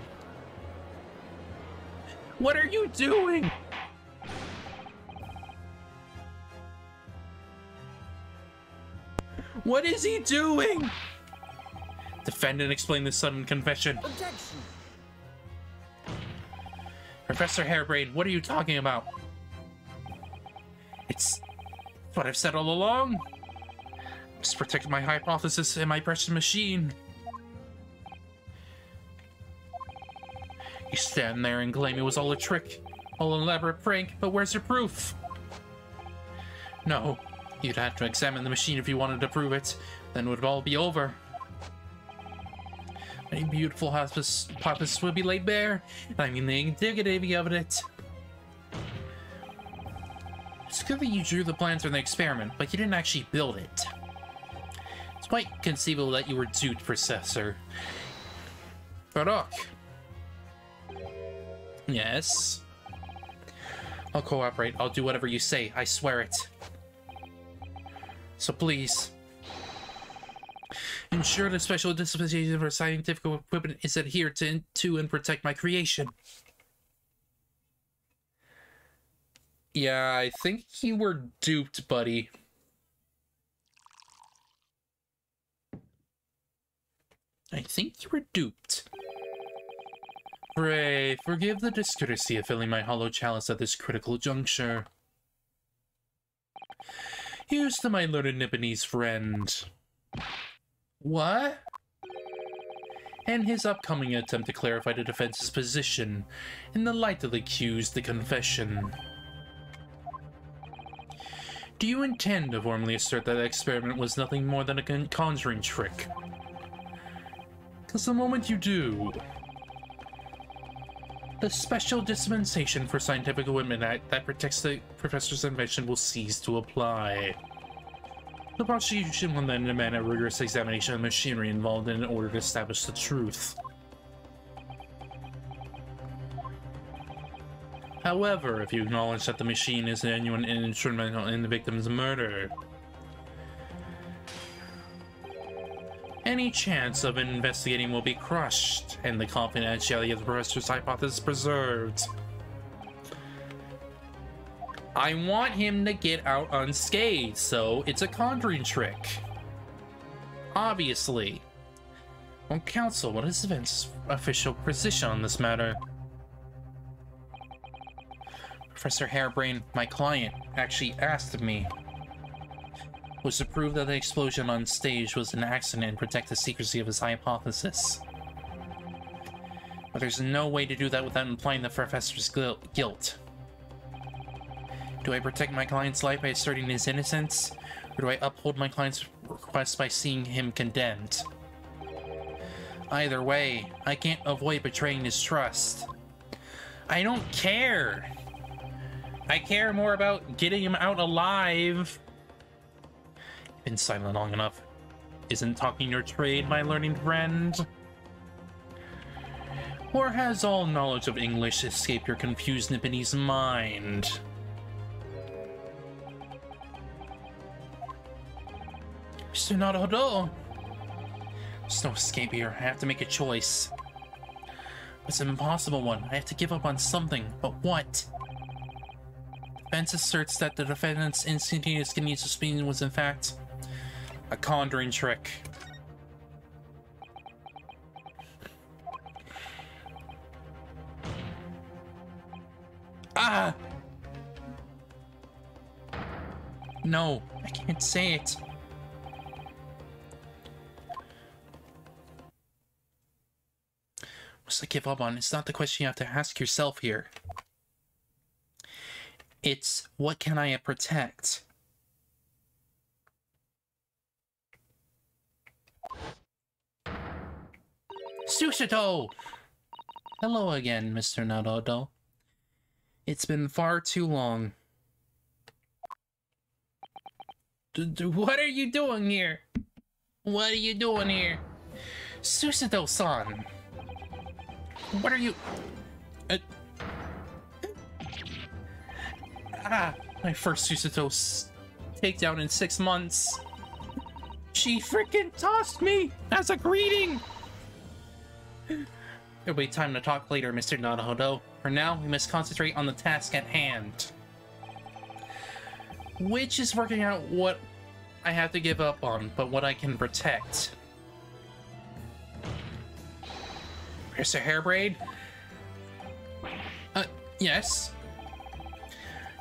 What are you doing? What is he doing? Defendant explained the sudden confession. Objection! Professor Harebrayne, what are you talking about? It's what I've said all along. Just protect my hypothesis and my precious machine. You stand there and claim it was all a trick, all an elaborate prank, but where's your proof? No, you'd have to examine the machine if you wanted to prove it, then it would all be over. Many beautiful hypotheses would be laid bare, and I mean the indicativity of it. It's good that you drew the plans for the experiment, but you didn't actually build it. It's quite conceivable that you were duped, Professor. Barak. Yes? I'll cooperate. I'll do whatever you say. I swear it. So please, ensure the special dispensation for scientific equipment is adhered to and protect my creation. Yeah, I think you were duped, buddy. I think you were duped. Pray, forgive the discourtesy of filling my hollow chalice at this critical juncture. Here's to my learned Nipponese friend. What? And his upcoming attempt to clarify the defense's position in the light of the accused confession. Do you intend to formally assert that the experiment was nothing more than a conjuring trick? Because the moment you do, the Special Dispensation for Scientific Equipment Act that protects the professor's invention will cease to apply. The prosecution will then demand a rigorous examination of the machinery involved in order to establish the truth. However, if you acknowledge that the machine is genuine and instrumental in the victim's murder, any chance of investigating will be crushed, and the confidentiality of the professor's hypothesis preserved. I want him to get out unscathed, so it's a conjuring trick. Obviously. Well, counsel, what is Vince's official position on this matter? Professor Harebrained, my client, actually asked me was to prove that the explosion on stage was an accident and protect the secrecy of his hypothesis. But there's no way to do that without implying the professor's guilt. Do I protect my client's life by asserting his innocence, or do I uphold my client's request by seeing him condemned? Either way, I can't avoid betraying his trust. I don't care! I care more about getting him out alive. Been silent long enough. Isn't talking your trade, my learning friend? Or has all knowledge of English escaped your confused Nipponese mind? Mr. Naruhodo! There's no escape here. I have to make a choice. It's an impossible one. I have to give up on something, but what? Defense asserts that the defendant's instantaneous kinesis spleen was in fact a conjuring trick. Ah! No, I can't say it. What's I give up on? It's not the question you have to ask yourself here. It's, what can I protect? Susato! Hello again, Mr. Naruhodo. It's been far too long. What are you doing here? What are you doing here? Susato-san! What are you... my first Susato takedown in 6 months. She freaking tossed me as a greeting! There'll be time to talk later, Mr. Naruhodo. For now, we must concentrate on the task at hand. Which is working out what I have to give up on, but what I can protect. Mr. Harebrained? Yes?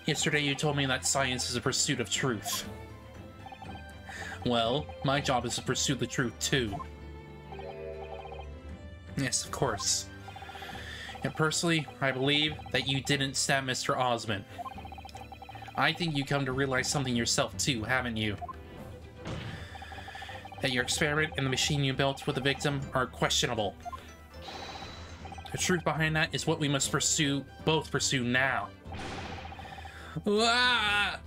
Yesterday you told me that science is a pursuit of truth. Well, my job is to pursue the truth too. Yes, of course. And personally, I believe that you didn't stab Mr. Osmond. I think you come to realize something yourself too, haven't you? That your experiment and the machine you built with the victim are questionable. The truth behind that is what we must both pursue now. Ah!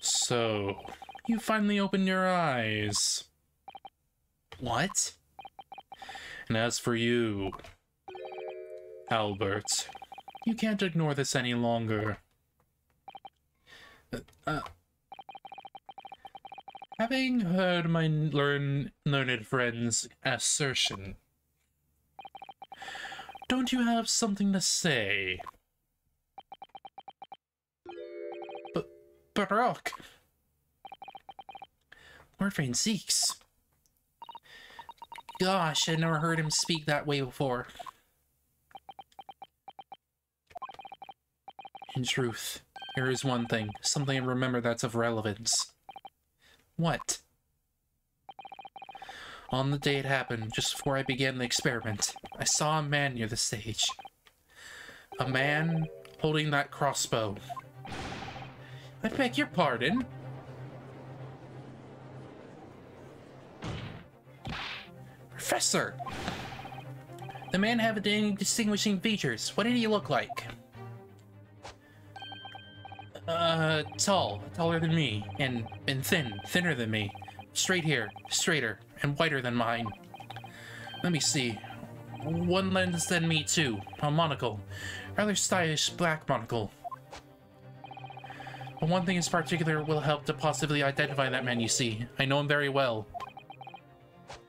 So, you finally opened your eyes. What? And as for you, Albert, you can't ignore this any longer. Having heard my learned friend's assertion, don't you have something to say? Baroque. Lord Franziques. Gosh, I've never heard him speak that way before. In truth, there is one thing, something I remember that's of relevance. What? On the day it happened, just before I began the experiment, I saw a man near the stage. A man holding that crossbow. I beg your pardon? Professor! The man had any distinguishing features. What did he look like? Taller than me, and thinner than me. Straight hair, straighter, and whiter than mine. Let me see. One lens than me too. A monocle. Rather stylish black monocle. But one thing in particular will help to possibly identify that man, you see. I know him very well.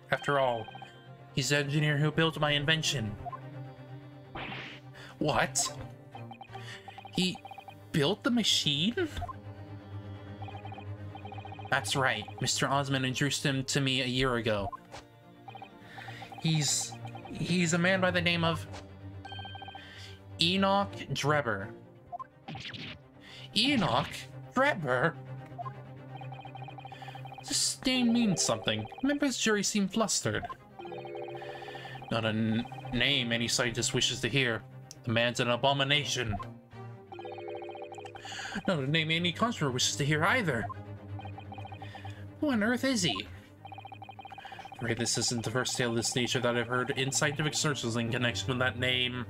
After all, he's the engineer who built my invention. What? He built the machine? That's right. Mr. Osmond introduced him to me a year ago. He's a man by the name of Enoch Drebber. Enoch Drebber? This name means something. Members jury seem flustered. Not a name any scientist wishes to hear. The man's an abomination. Not a name any conjurer wishes to hear either. Who on earth is he? Afraid this isn't the first tale of this nature that I've heard in scientific circles in connection with that name.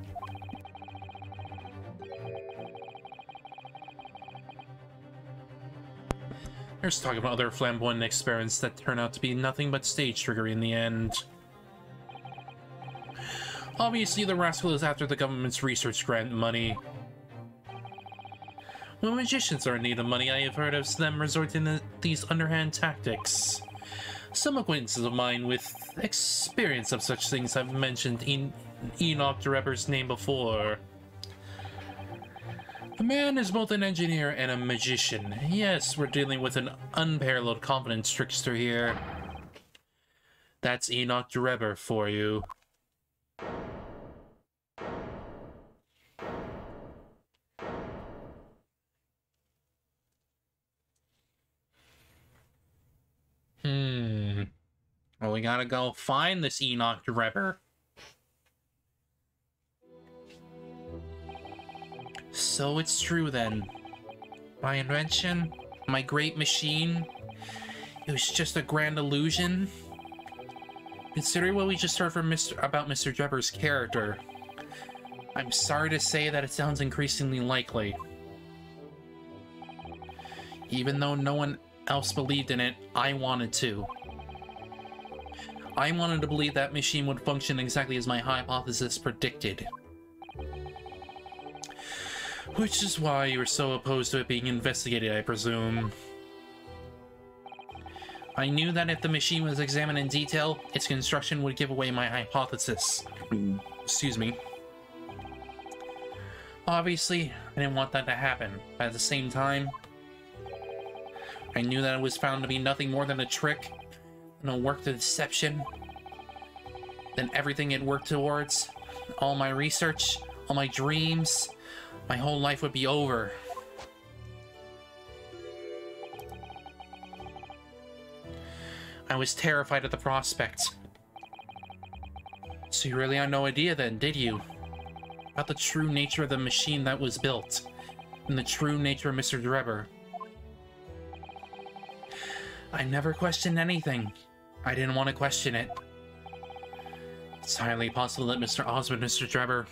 There's talk about other flamboyant experiments that turn out to be nothing but stage trickery in the end. Obviously, the rascal is after the government's research grant money. When magicians are in need of money, I have heard of them resorting to these underhand tactics. Some acquaintances of mine with experience of such things have mentioned Enoch Drebber's name before. The man is both an engineer and a magician. Yes, we're dealing with an unparalleled confidence trickster here. That's Enoch Drebber for you. Well, we gotta go find this Enoch Drebber. So it's true then. My invention, my great machine, it was just a grand illusion. Considering what we just heard from about Mr. Drebber's character, I'm sorry to say that it sounds increasingly likely. Even though no one else believed in it, I wanted to. I wanted to believe that machine would function exactly as my hypothesis predicted. Which is why you were so opposed to it being investigated, I presume. I knew that if the machine was examined in detail, its construction would give away my hypothesis. Excuse me. Obviously, I didn't want that to happen, but at the same time, I knew that it was found to be nothing more than a trick and a work of deception. Then everything it worked towards, all my research, all my dreams, my whole life would be over. I was terrified at the prospect. So you really had no idea then, did you? About the true nature of the machine that was built, and the true nature of Mr. Drebber. I never questioned anything. I didn't want to question it. It's highly possible that Mr. Osmond and Mr. Drebber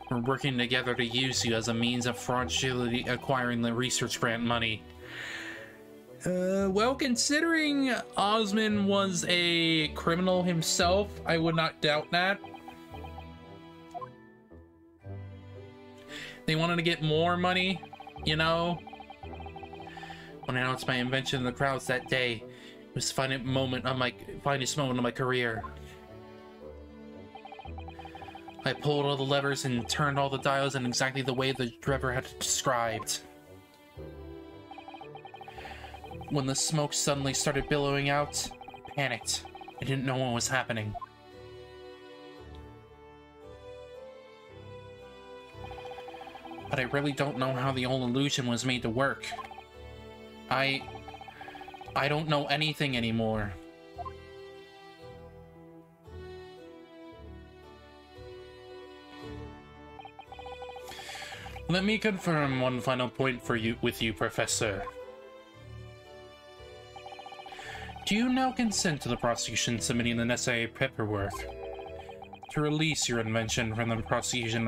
were working together to use you as a means of fraudulently acquiring the research grant money. Well, considering Osmond was a criminal himself, I would not doubt that. They wanted to get more money, you know? When I announced my invention in the crowds that day, it was the finest moment of my career. I pulled all the levers and turned all the dials in exactly the way the Drebber had described. When the smoke suddenly started billowing out, I panicked. I didn't know what was happening. But I really don't know how the whole illusion was made to work. I don't know anything anymore. Let me confirm one final point with you, Professor. Do you now consent to the prosecution submitting the necessary paperwork to release your invention from the prosecution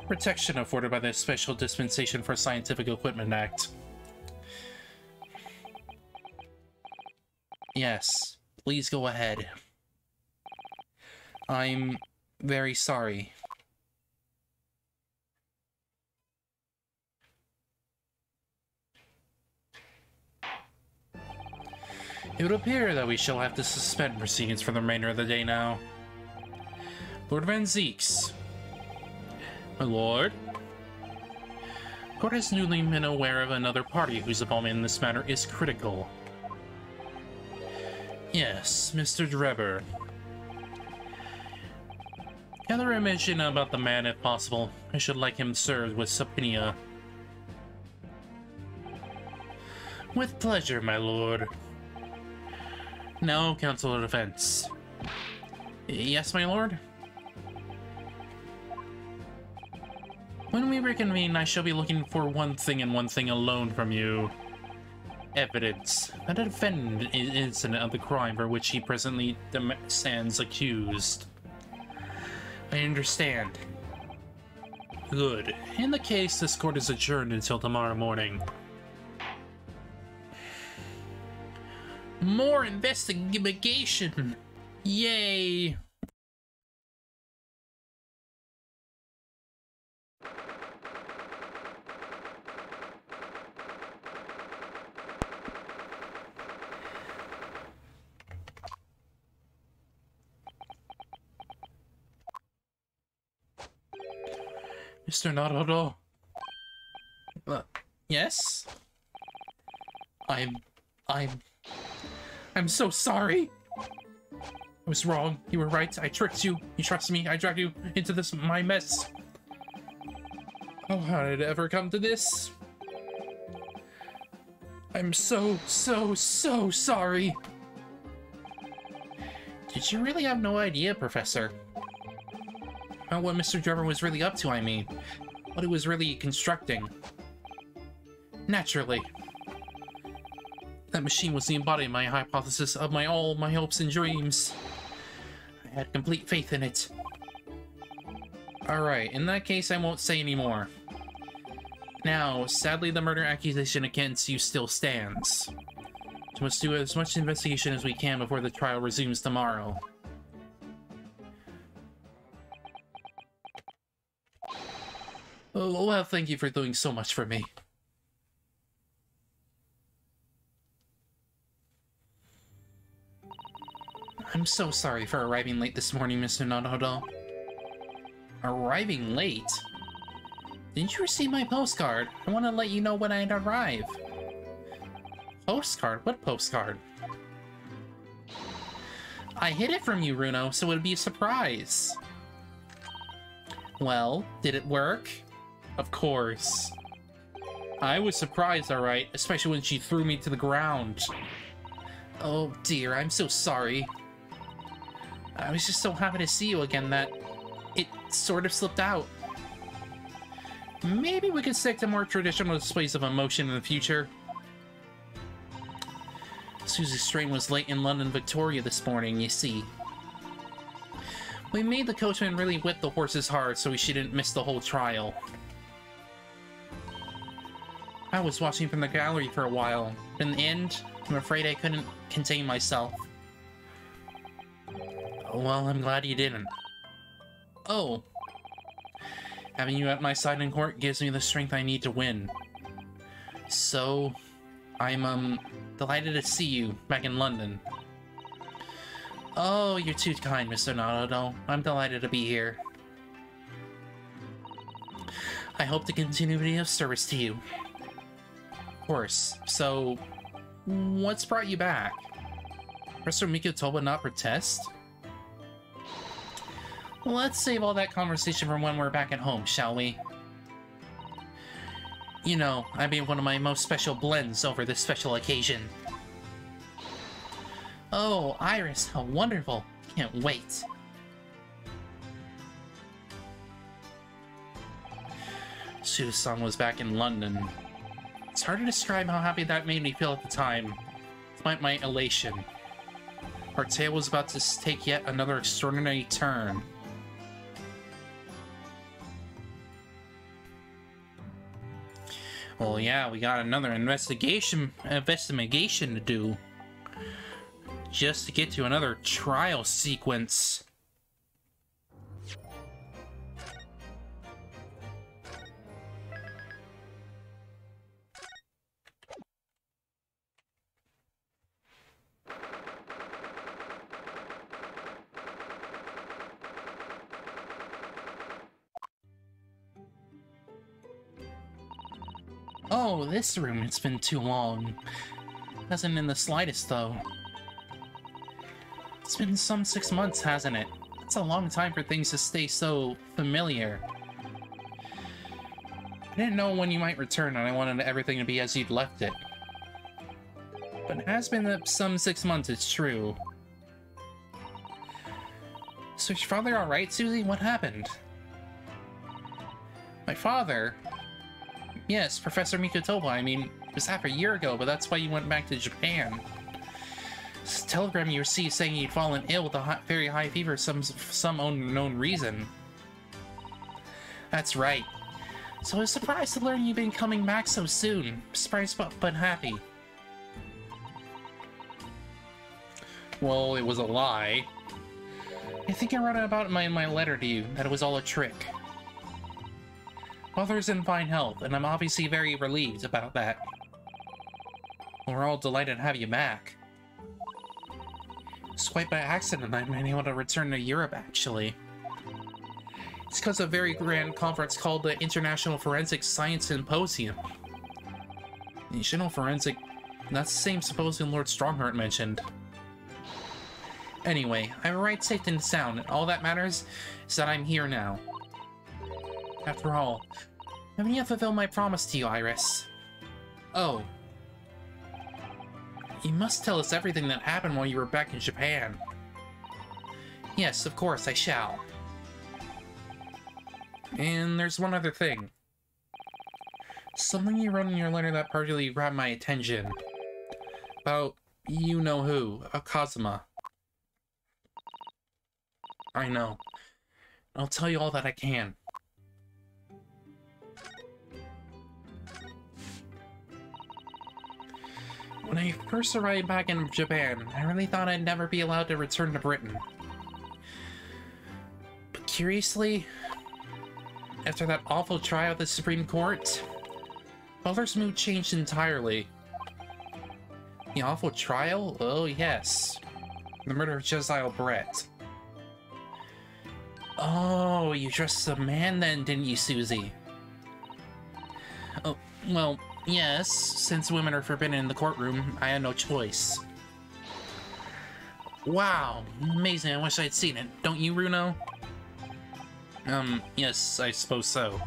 protection afforded by the Special Dispensation for Scientific Equipment Act? Yes, please go ahead. I'm very sorry. It would appear that we shall have to suspend proceedings for the remainder of the day now. Lord Van Zieks. My lord? Court has newly been aware of another party whose involvement in this matter is critical. Yes, Mr. Drebber. Gather information about the man if possible. I should like him served with subpoena. With pleasure, my lord. Now, Counsel of Defense. Yes, my lord? When we reconvene, I shall be looking for one thing and one thing alone from you. Evidence that a defendant is innocent of the crime for which he presently stands accused. I understand. Good. In the case, this court is adjourned until tomorrow morning. More investigation! Yay! Mr. Naruto? Yes? I'm so sorry. I was wrong. You were right. I tricked you. You trusted me. I dragged you into my mess. Oh, how did it ever come to this? I'm so sorry. Did you really have no idea, Professor? About what Mr. Drebber was really up to, I mean. What he was really constructing. Naturally. That machine was the embodiment of my hypothesis of all my hopes and dreams. I had complete faith in it. Alright, in that case I won't say any more. Now, sadly the murder accusation against you still stands. We must do as much investigation as we can before the trial resumes tomorrow. Oh, well, thank you for doing so much for me. I'm so sorry for arriving late this morning, Mr. Naruto. Arriving late? Didn't you receive my postcard? I want to let you know when I'd arrive. Postcard? What postcard? I hid it from you, Runo, so it would be a surprise. Well, did it work? Of course. I was surprised, alright, especially when she threw me to the ground. Oh dear, I'm so sorry. I was just so happy to see you again that it sort of slipped out. Maybe we could stick to more traditional displays of emotion in the future. Susie's train was late in London Victoria this morning, you see. We made the coachman really whip the horses hard so she didn't miss the whole trial. I was watching from the gallery for a while. In the end, I'm afraid I couldn't contain myself. Well, I'm glad you didn't. Oh. Having you at my side in court gives me the strength I need to win. So, I'm, delighted to see you back in London. Oh, you're too kind, Mr. Naruto. I'm delighted to be here. I hope to continue to be of service to you. Of course. So, what's brought you back? Professor Mikotoba not protest? Well, let's save all that conversation for when we're back at home, shall we? You know, I made one of my most special blends over this special occasion. Oh, Iris, how wonderful. Can't wait. Susan was back in London. It's hard to describe how happy that made me feel at the time. Despite my elation. Our tale was about to take yet another extraordinary turn. Well, yeah, we got another investigation to do. Just to get to another trial sequence. Oh, this room, it's been too long. Hasn't in the slightest, though. It's been some 6 months, hasn't it? It's a long time for things to stay so familiar. I didn't know when you might return, and I wanted everything to be as you'd left it. But it has been some 6 months, it's true. So is your father alright, Susie? What happened? My father? Yes, Professor Mikotoba. I mean, it was half a year ago, but that's why you went back to Japan. This telegram you received saying you'd fallen ill with a very high fever for some unknown reason. That's right. So I was surprised to learn you've been coming back so soon. Surprised but happy. Well, it was a lie. I think I wrote about it in my letter to you, that it was all a trick. Father's in fine health, and I'm obviously very relieved about that. We're all delighted to have you back. It's quite by accident I've been able to return to Europe, actually. It's because of a very grand conference called the International Forensic Science Symposium. The International Forensic... That's the same symposium Lord Strongheart mentioned. Anyway, I'm right safe and sound, and all that matters is that I'm here now. After all, I haven't yet fulfilled my promise to you, Iris. Oh. You must tell us everything that happened while you were back in Japan. Yes, of course, I shall. And there's one other thing. Something you wrote in your letter that particularly grabbed my attention. About you-know-who, Kazuma. I know. I'll tell you all that I can. When I first arrived back in Japan, I really thought I'd never be allowed to return to Britain. But curiously, after that awful trial at the Supreme Court, Father's mood changed entirely. The awful trial? Oh yes. The murder of Josiah Brett. Oh, you dressed as a man then, didn't you, Susie? Oh, well... Yes, since women are forbidden in the courtroom, I had no choice. Wow, amazing, I wish I'd seen it. Don't you, Runo? Yes, I suppose so.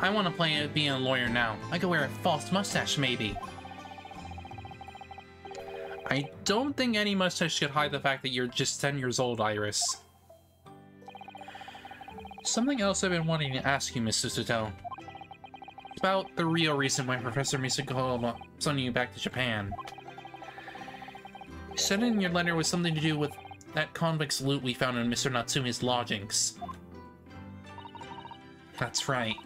I want to play being a lawyer now. I could wear a false mustache, maybe. I don't think any mustache should hide the fact that you're just 10 years old, Iris. Something else I've been wanting to ask you, Miss Susato. It's about the real reason why Professor Misako sending you back to Japan. You said in your letter was something to do with that convict's loot we found in Mr. Natsume's lodgings. That's right.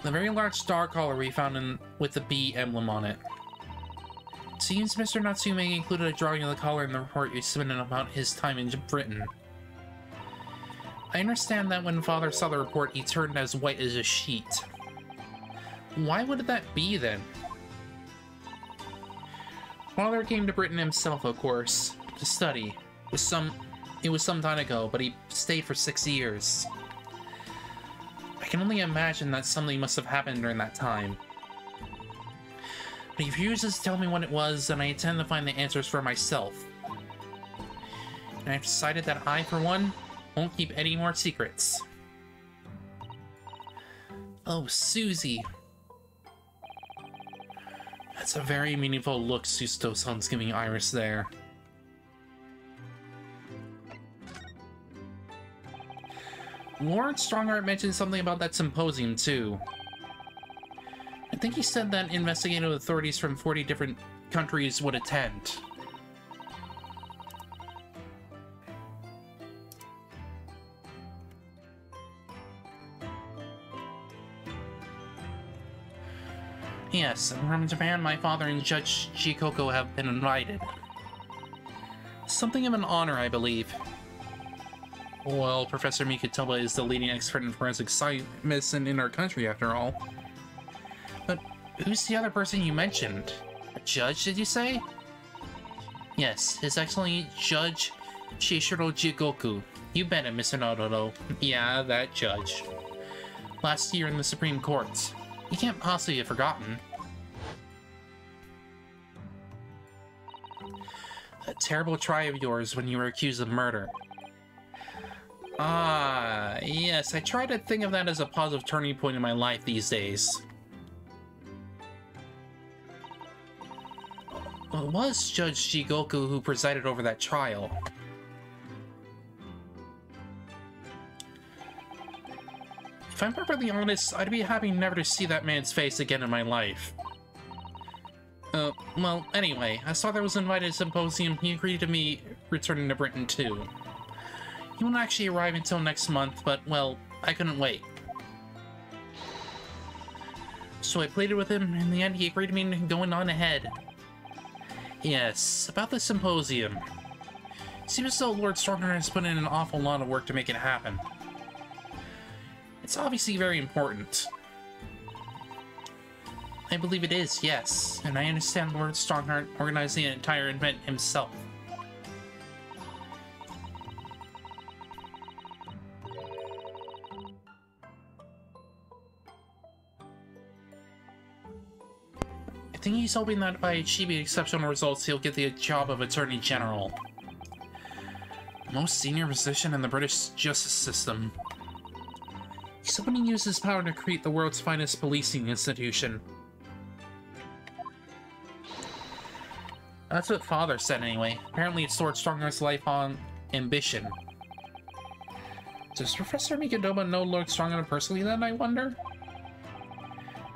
The very large star collar we found with the B emblem on it. It seems Mr. Natsume included a drawing of the collar in the report you submitted about his time in Britain. I understand that when Father saw the report, he turned as white as a sheet. Why would that be, then? Father came to Britain himself, of course, to study. It was some time ago, but he stayed for 6 years. I can only imagine that something must have happened during that time. But he refuses to tell me what it was, and I intend to find the answers for myself. And I've decided that I, for one, won't keep any more secrets. Oh, Susie. That's a very meaningful look Susato-san's giving Iris there. Lord Strongheart mentioned something about that symposium, too. I think he said that investigative authorities from 40 different countries would attend. Yes, from Japan, my father and Judge Chikoko have been invited. Something of an honor, I believe. Well, Professor Mikutoba is the leading expert in forensic medicine in our country, after all. But who's the other person you mentioned? A judge, did you say? Yes, His Excellency Judge Shishiro Jigoku. You bet it, Mr. Nododo. Yeah, that judge. Last year in the Supreme Court. You can't possibly have forgotten. That terrible try of yours when you were accused of murder. Ah, yes, I try to think of that as a positive turning point in my life these days. Well, it was Judge Jigoku who presided over that trial. If I'm perfectly honest, I'd be happy never to see that man's face again in my life. Well, anyway, I saw there was an invited symposium. He agreed to me returning to Britain, too. He won't actually arrive until next month, but, well, I couldn't wait. So I pleaded with him, and in the end he agreed to me going on ahead. Yes, about the symposium. Seems as though Lord Strongheart has put in an awful lot of work to make it happen. It's obviously very important. I believe it is, yes, and I understand Lord Strongheart organized the entire event himself. I think he's hoping that by achieving exceptional results, he'll get the job of Attorney General. The most senior position in the British justice system. He's hoping to use his power to create the world's finest policing institution. That's what Father said anyway. Apparently it's Lord Strongheart's lifelong ambition. Does Professor Mikutoba know Lord Strongheart personally then, I wonder?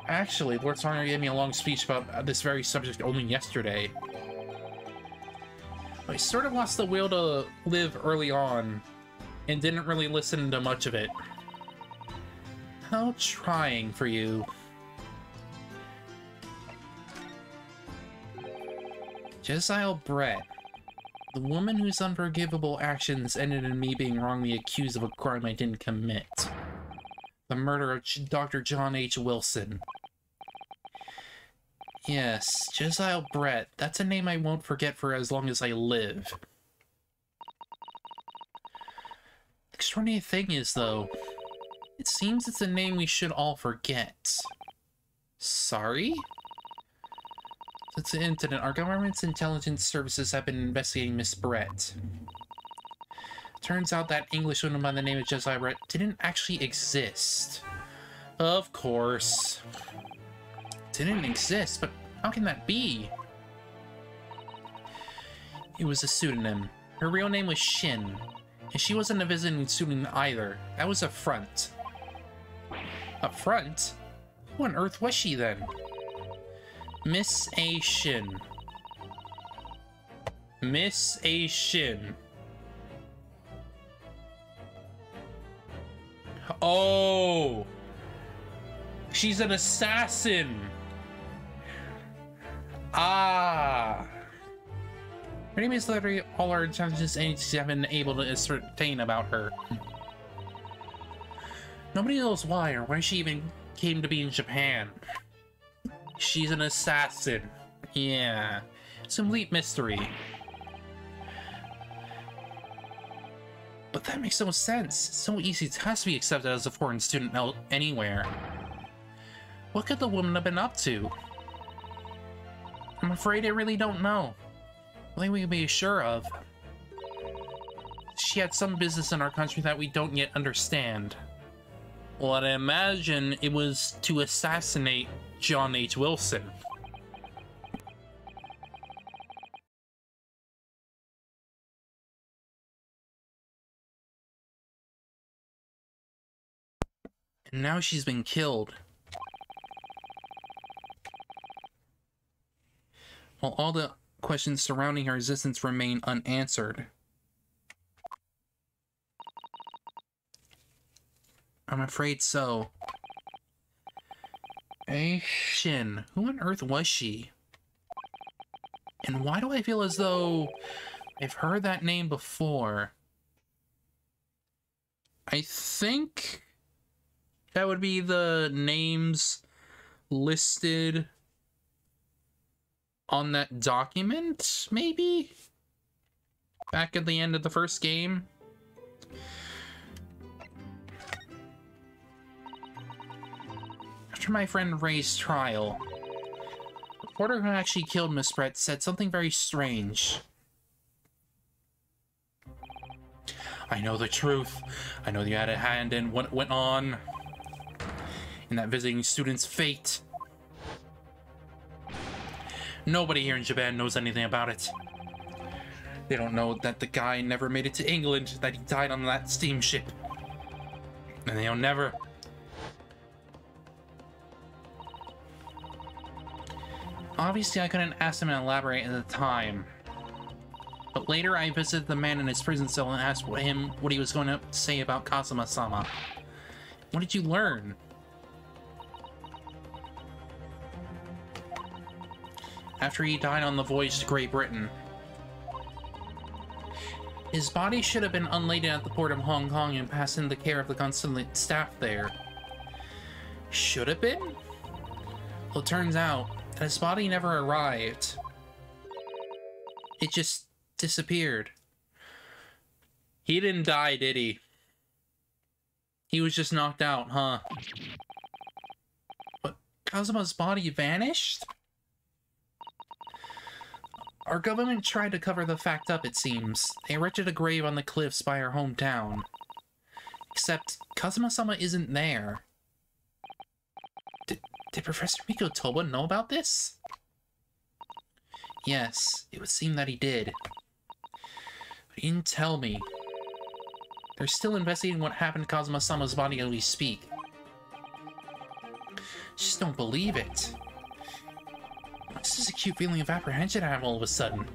Actually, Lord Strongheart gave me a long speech about this very subject only yesterday. I sort of lost the will to live early on, and didn't really listen to much of it. How trying for you. Jezile Brett. The woman whose unforgivable actions ended in me being wrongly accused of a crime I didn't commit. The murder of Dr. John H. Wilson. Yes, Jezile Brett. That's a name I won't forget for as long as I live. The extraordinary thing is, though, it seems it's a name we should all forget. Sorry? Since the incident, our government's intelligence services have been investigating Miss Brett. Turns out that Englishwoman by the name of Jezile Brett didn't actually exist. Of course. Didn't exist, but how can that be? It was a pseudonym. Her real name was Shin, and she wasn't a visiting student either. That was a front. A front? Who on earth was she then? Miss A. Shin. Miss A. Shin. Oh! She's an assassin! Ah! Her name is literally all our intelligence agencies have been able to ascertain about her. Nobody knows why or why she even came to be in Japan. She's an assassin. Yeah. It's a complete mystery. But that makes no sense. It's so easy. It has to be accepted as a foreign student anywhere. What could the woman have been up to? I'm afraid I really don't know. Only we can be sure of. She had some business in our country that we don't yet understand. Well, I imagine it was to assassinate John H. Wilson. And now she's been killed. While all the questions surrounding her existence remain unanswered. I'm afraid so. Shin, who on earth was she? And why do I feel as though I've heard that name before? I think that would be the names listed on that document, maybe? Back at the end of the first game? After my friend Ray's trial, the reporter who actually killed Miss Brett said something very strange. I know the truth. I know you had a hand in what went on in that visiting student's fate. Nobody here in Japan knows anything about it. They don't know that the guy never made it to England, that he died on that steamship. And they'll never... Obviously, I couldn't ask him to elaborate at the time. But later, I visited the man in his prison cell and asked him what he was going to say about Kazuma-sama. What did you learn? After he died on the voyage to Great Britain, his body should have been unladed at the port of Hong Kong and passed in the care of the consulate staff there. Should have been? Well, it turns out that his body never arrived. It just disappeared. He didn't die, did he? He was just knocked out, huh? But Kazuma's body vanished? Our government tried to cover the fact up, it seems. They erected a grave on the cliffs by our hometown. Except, Kazuma-sama isn't there. Did Professor Mikotoba know about this? Yes, it would seem that he did. But he didn't tell me. They're still investigating what happened to Kazuma-sama's body as we speak. Just don't believe it. This is a cute feeling of apprehension I have all of a sudden.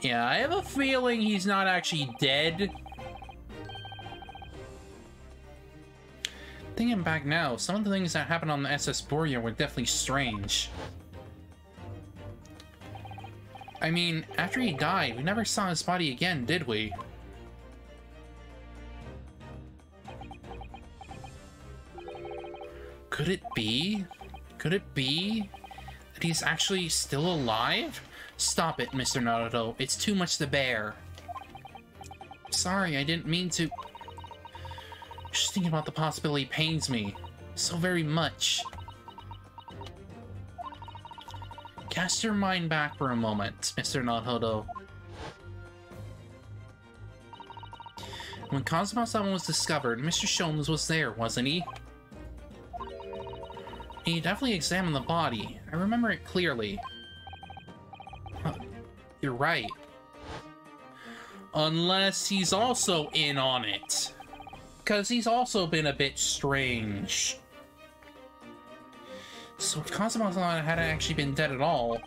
Yeah, I have a feeling he's not actually dead. Thinking back now, some of the things that happened on the SS Boria were definitely strange. I mean, after he died, we never saw his body again, did we? Could it be? Could it be that he's actually still alive? Stop it, Mr. Naruto. It's too much to bear. Sorry, I didn't mean to... Just thinking about the possibility pains me so very much. Cast your mind back for a moment, Mr. Naruto. When Kazuma-sama was discovered, Mr. Sholmes was there, wasn't he? He definitely examined the body. I remember it clearly. Huh, you're right. Unless he's also in on it. Because he's also been a bit strange. So if Kazuma-sama hadn't actually been dead at all,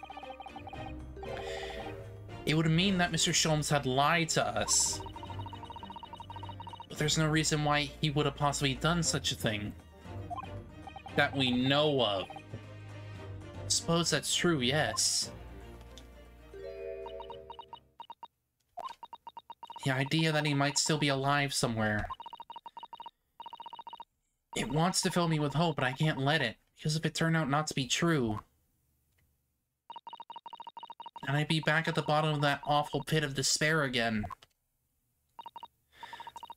it would mean that Mr. Sholmes had lied to us. But there's no reason why he would have possibly done such a thing. That we know of. I suppose that's true, yes. The idea that he might still be alive somewhere. It wants to fill me with hope, but I can't let it. Because if it turned out not to be true, and I'd be back at the bottom of that awful pit of despair again.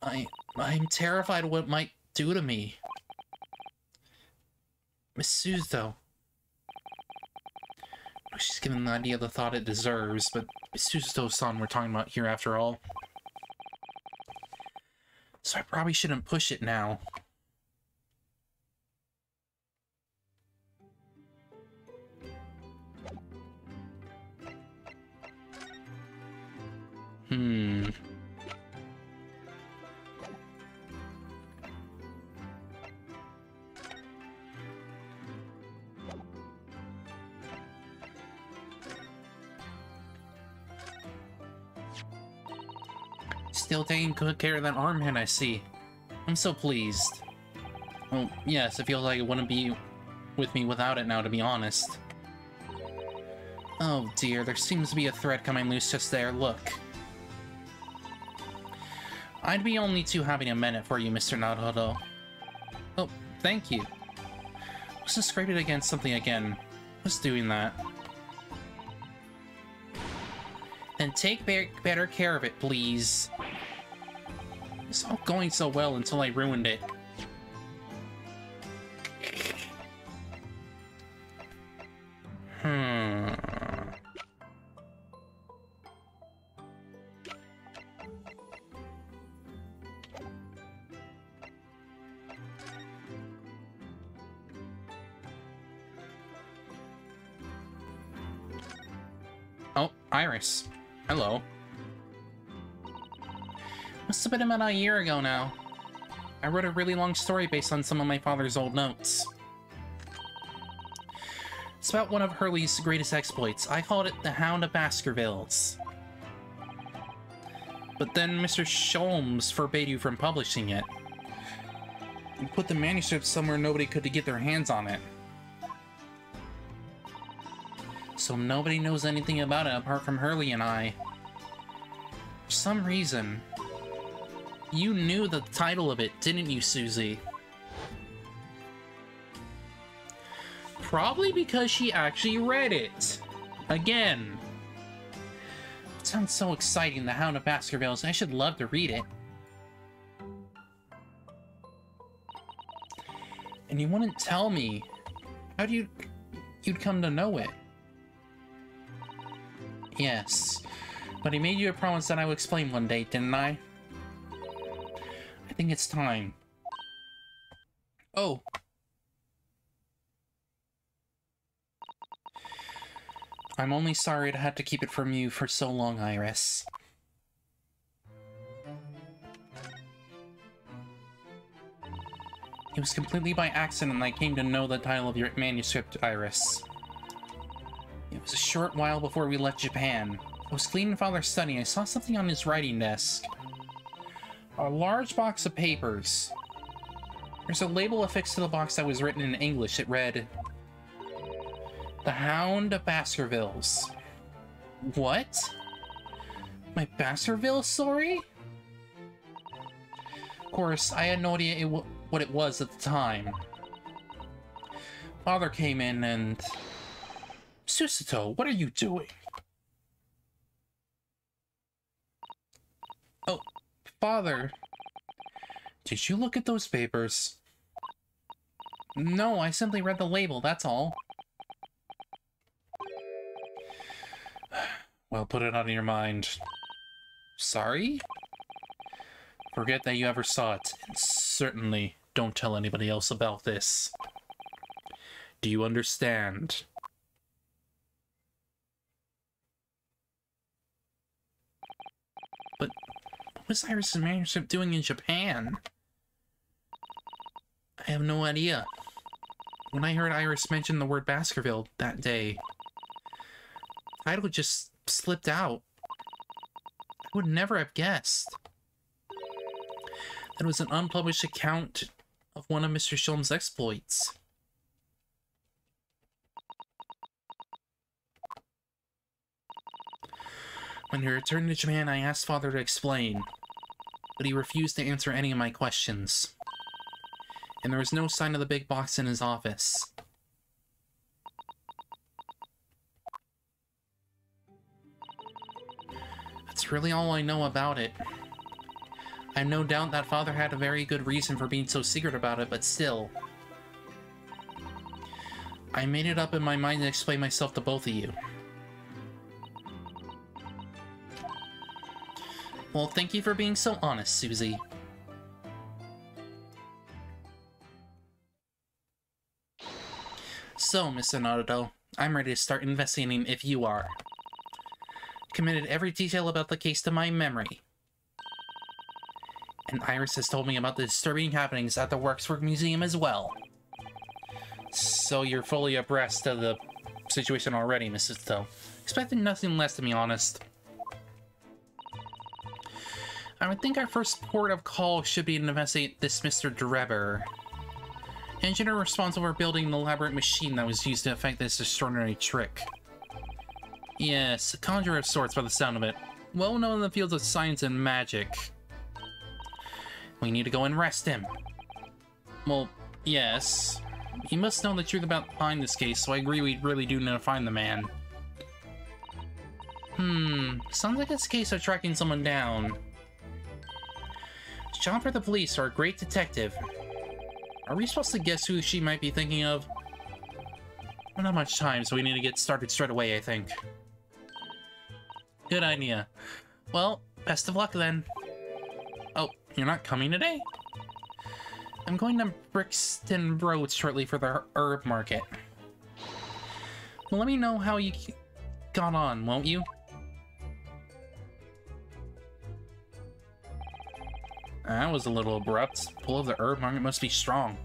I'm terrified of what it might do to me. Miss Suzuto. She's given the idea the thought it deserves, but Miss Suzuto-san we're talking about here after all. So I probably shouldn't push it now. Still taking good care of that armband, I see. I'm so pleased. Well, yes, it feels like it wouldn't be with me without it now, to be honest. Oh dear, there seems to be a thread coming loose just there, look. I'd be only too happy to mend it for you, Mr. Naruhodo. Oh, thank you. Let's just scrape it against something again. What's doing that? Then take better care of it, please. It's all going so well until I ruined it. Oh, Iris. Hello. Must have been about a year ago now. I wrote a really long story based on some of my father's old notes. It's about one of Hurley's greatest exploits. I called it The Hound of Baskervilles. But then Mr. Sholmes forbade you from publishing it. You put the manuscript somewhere nobody could get their hands on it. So nobody knows anything about it apart from Hurley and I. For some reason, you knew the title of it, didn't you, Susie? Probably because she actually read it. Again. It sounds so exciting, The Hound of Baskervilles. I should love to read it. And you wouldn't tell me. How'd you'd come to know it? Yes, but I made you a promise that I would explain one day, didn't I? I think it's time. Oh. I'm only sorry I had to keep it from you for so long, Iris. It was completely by accident I came to know the title of your manuscript, Iris. It was a short while before we left Japan. I was cleaning Father's study and I saw something on his writing desk. A large box of papers. There's a label affixed to the box that was written in English. It read, The Hound of Baskervilles. What? My Baskerville story? Of course, I had no idea what it was at the time. Father came in and... Suzuto, what are you doing? Oh, Father. Did you look at those papers? No, I simply read the label, that's all. Well, put it out of your mind. Sorry? Forget that you ever saw it, and certainly don't tell anybody else about this. Do you understand? But what was Iris' manuscript doing in Japan? I have no idea. When I heard Iris mention the word Baskerville that day, the title just slipped out. I would never have guessed. That was an unpublished account of one of Mr. Sholm's exploits. When he returned to Japan, I asked Father to explain, but he refused to answer any of my questions. And there was no sign of the big box in his office. That's really all I know about it. I have no doubt that Father had a very good reason for being so secret about it, but still. I made it up in my mind to explain myself to both of you. Well, thank you for being so honest, Susie. So, Mr. Naruto, I'm ready to start investigating if you are. Committed every detail about the case to my memory. And Iris has told me about the disturbing happenings at the Workswork Museum as well. So you're fully abreast of the situation already, Mrs. Toe. Expecting nothing less, to be honest. I would think our first port of call should be to investigate this Mr. Drebber. Engineer responsible for building the elaborate machine that was used to effect this extraordinary trick. Yes, a conjurer of sorts by the sound of it. Well known in the fields of science and magic. We need to go and arrest him. Well, yes. He must know the truth behind this case, so I agree we really do need to find the man. Sounds like it's a case of tracking someone down. Job for the police or a great detective. Are we supposed to guess who she might be thinking of? Well, not much time, so we need to get started straight away, I think. Good idea. Well, best of luck then. Oh, you're not coming today? I'm going to Brixton Road shortly for the herb market. Well, let me know how you got on, won't you? That was a little abrupt. Pull of the herb market must be strong.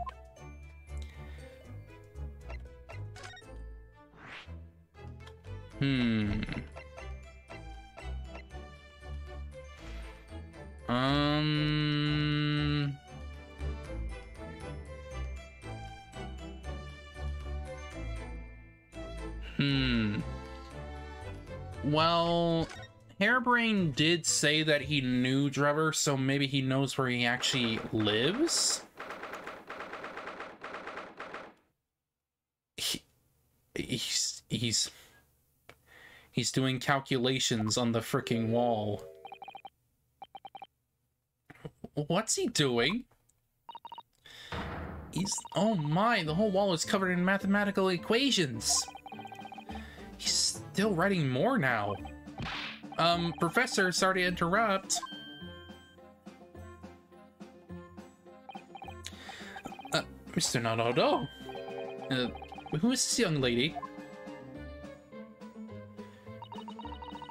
Well, Hairbrain did say that he knew Drebber, so maybe he knows where he actually lives? He's doing calculations on the freaking wall. What's he doing? Oh my, the whole wall is covered in mathematical equations. He's still writing more now. Professor, sorry to interrupt. Mr. Naruto? Who is this young lady?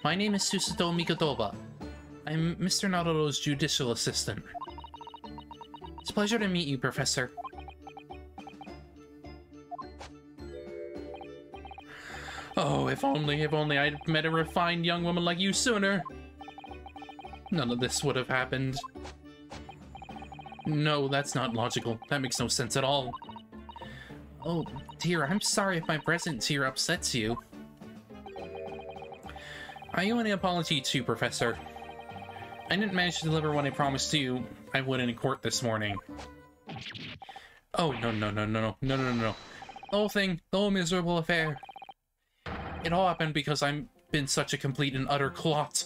My name is Susato Mikotoba. I'm Mr. Naruto's judicial assistant. It's a pleasure to meet you, Professor. Oh, if only I'd met a refined young woman like you sooner. None of this would have happened. No, that's not logical. That makes no sense at all. Oh, dear, I'm sorry if my presence here upsets you. I owe an apology to you, Professor. I didn't manage to deliver what I promised to you I would in court this morning. Oh, no. The whole miserable affair. It all happened because I've been such a complete and utter clot.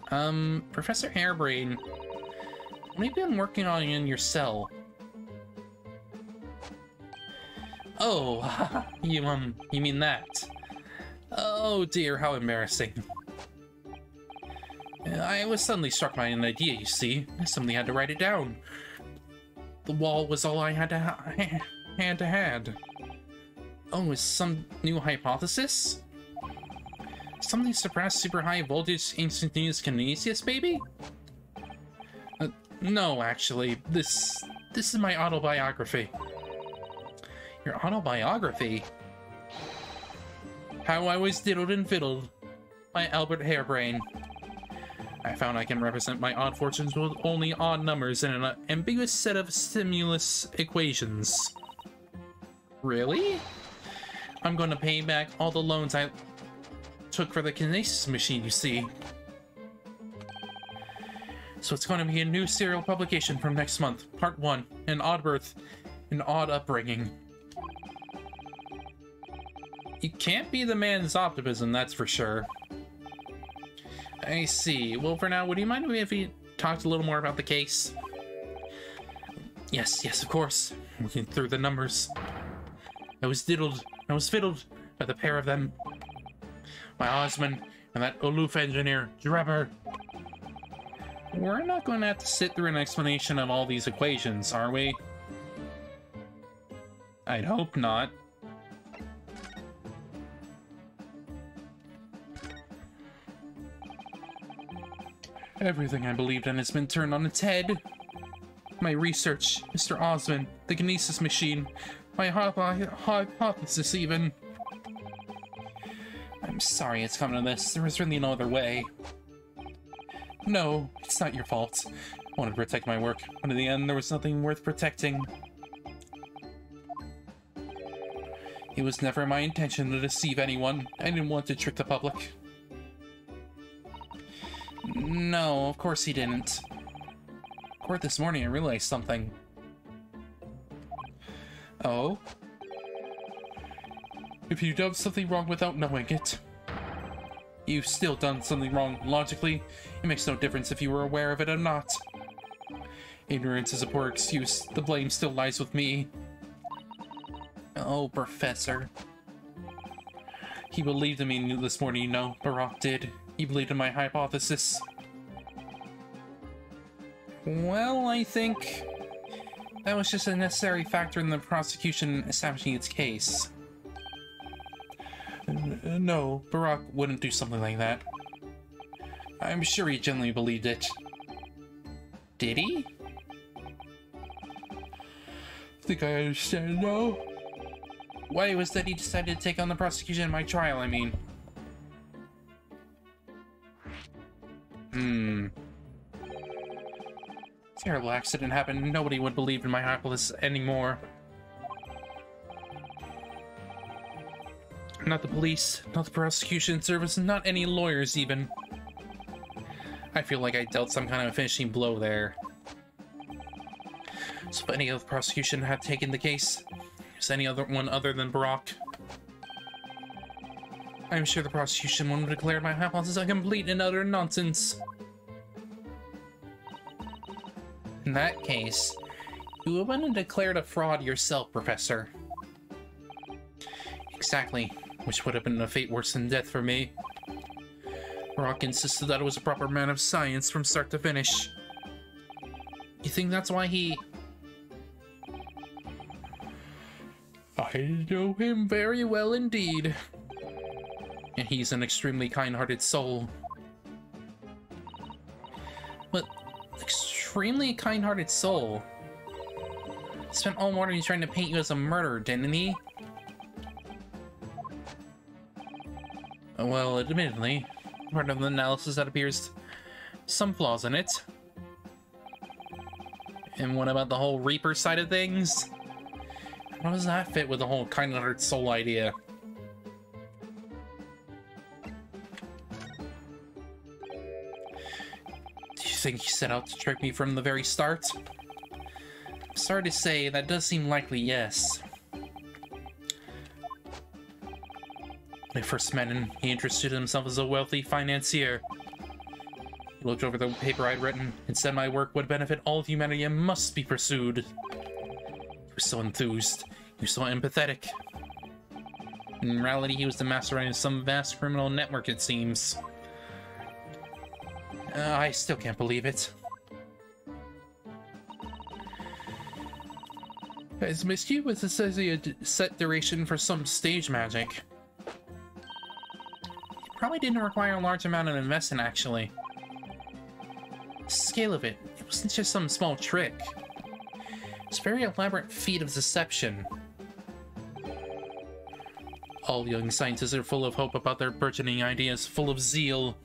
Professor Hairbrain, what have you been working on in your cell? Oh, you mean that? Oh dear, how embarrassing. I was suddenly struck by an idea, you see. I suddenly had to write it down. The wall was all I had to had. Oh, is some new hypothesis? Something surpass super high voltage instantaneous kinesis, baby? No, actually, this is my autobiography. Your autobiography? How I Was Diddled and Fiddled by Albert Harebrain. I found I can represent my odd fortunes with only odd numbers in an ambiguous set of stimulus equations. Really? I'm going to pay back all the loans I took for the kinesis machine, you see. So it's going to be a new serial publication from next month. Part 1, An Odd Birth, An Odd Upbringing. You can't be the man's optimism, that's for sure. I see. Well, for now, would you mind if we talked a little more about the case? Yes, of course. Looking through the numbers. I was diddled, I was fiddled by the pair of them. My Osmond and that aloof engineer, Drebber. We're not going to have to sit through an explanation of all these equations, are we? I'd hope not. Everything I believed in has been turned on its head. My research, Mr. Osmond, the kinesis machine, my hypothesis even. I'm sorry it's come to this. There was really no other way. No, it's not your fault. I wanted to protect my work, but in the end there was nothing worth protecting. It was never my intention to deceive anyone. I didn't want to trick the public. No, of course he didn't. Court this morning I realized something. Oh? If you've done something wrong without knowing it, you've still done something wrong. Logically, it makes no difference if you were aware of it or not. Ignorance is a poor excuse. The blame still lies with me. Oh, Professor. He believed in me this morning, you know. Barak did. He believed in my hypothesis. Well, I think that was just a necessary factor in the prosecution establishing its case. No, Barak wouldn't do something like that. I'm sure he genuinely believed it. Did he? I think I understand now. Why was that he decided to take on the prosecution in my trial, I mean? Terrible accident happened. Nobody would believe in my hypothesis anymore. Not the police, not the prosecution service, not any lawyers even. I feel like I dealt some kind of finishing blow there. So if any of the prosecution had taken the case, is any other one other than Barak? I'm sure the prosecution would have declared my hypothesis a complete and utter nonsense. In that case, you would have been declared a fraud yourself, Professor. Exactly, which would have been a fate worse than death for me. Barak insisted that I was a proper man of science from start to finish. You think that's why he... I know him very well indeed. And he's an extremely kind-hearted soul. But extremely kind-hearted soul. Spent all morning trying to paint you as a murderer, didn't he? Well, admittedly, part of the analysis that appears some flaws in it. And what about the whole Reaper side of things? How does that fit with the whole kind-hearted soul idea? Do you think he set out to trick me from the very start? I'm sorry to say, that does seem likely, yes. When I first met him, he introduced himself as a wealthy financier. He looked over the paper I'd written and said my work would benefit all of humanity and must be pursued. He was so enthused. He was so empathetic. In reality, he was the mastermind of some vast criminal network, it seems. I still can't believe it. His mischievous associated set duration for some stage magic. It probably didn't require a large amount of investment, actually. The scale of it wasn't just some small trick. It's a very elaborate feat of deception. All young scientists are full of hope about their burgeoning ideas, full of zeal.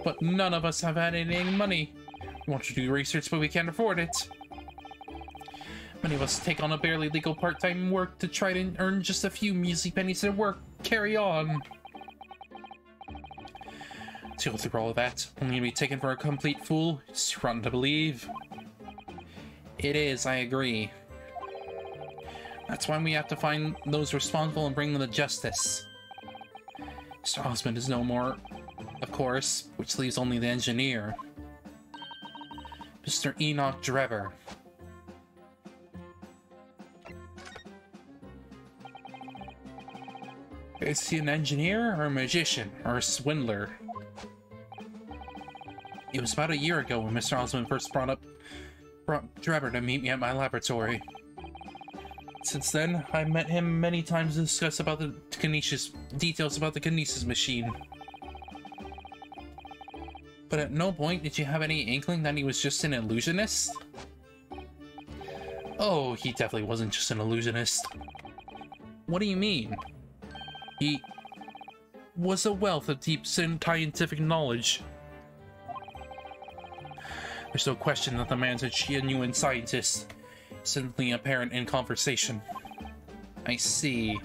But none of us have had any money. We want to do research, but we can't afford it. Many of us take on a barely legal part-time work to try to earn just a few measly pennies to work. Carry on. To go through all of that, only to be taken for a complete fool, it's rotten to believe. It is, I agree. That's why we have to find those responsible and bring them to justice. Mr. Osmond is no more, of course, which leaves only the engineer. Mr. Enoch Drebber. Is he an engineer, or a magician, or a swindler? It was about a year ago when Mr. Osmond first brought Drebber to meet me at my laboratory. Since then, I've met him many times to discuss about the details about the Kinesis machine. But at no point did you have any inkling that he was just an illusionist? Oh, he definitely wasn't just an illusionist. What do you mean? He was a wealth of deep scientific knowledge. There's no question that the man's a genuine scientist, simply apparent in conversation. I see.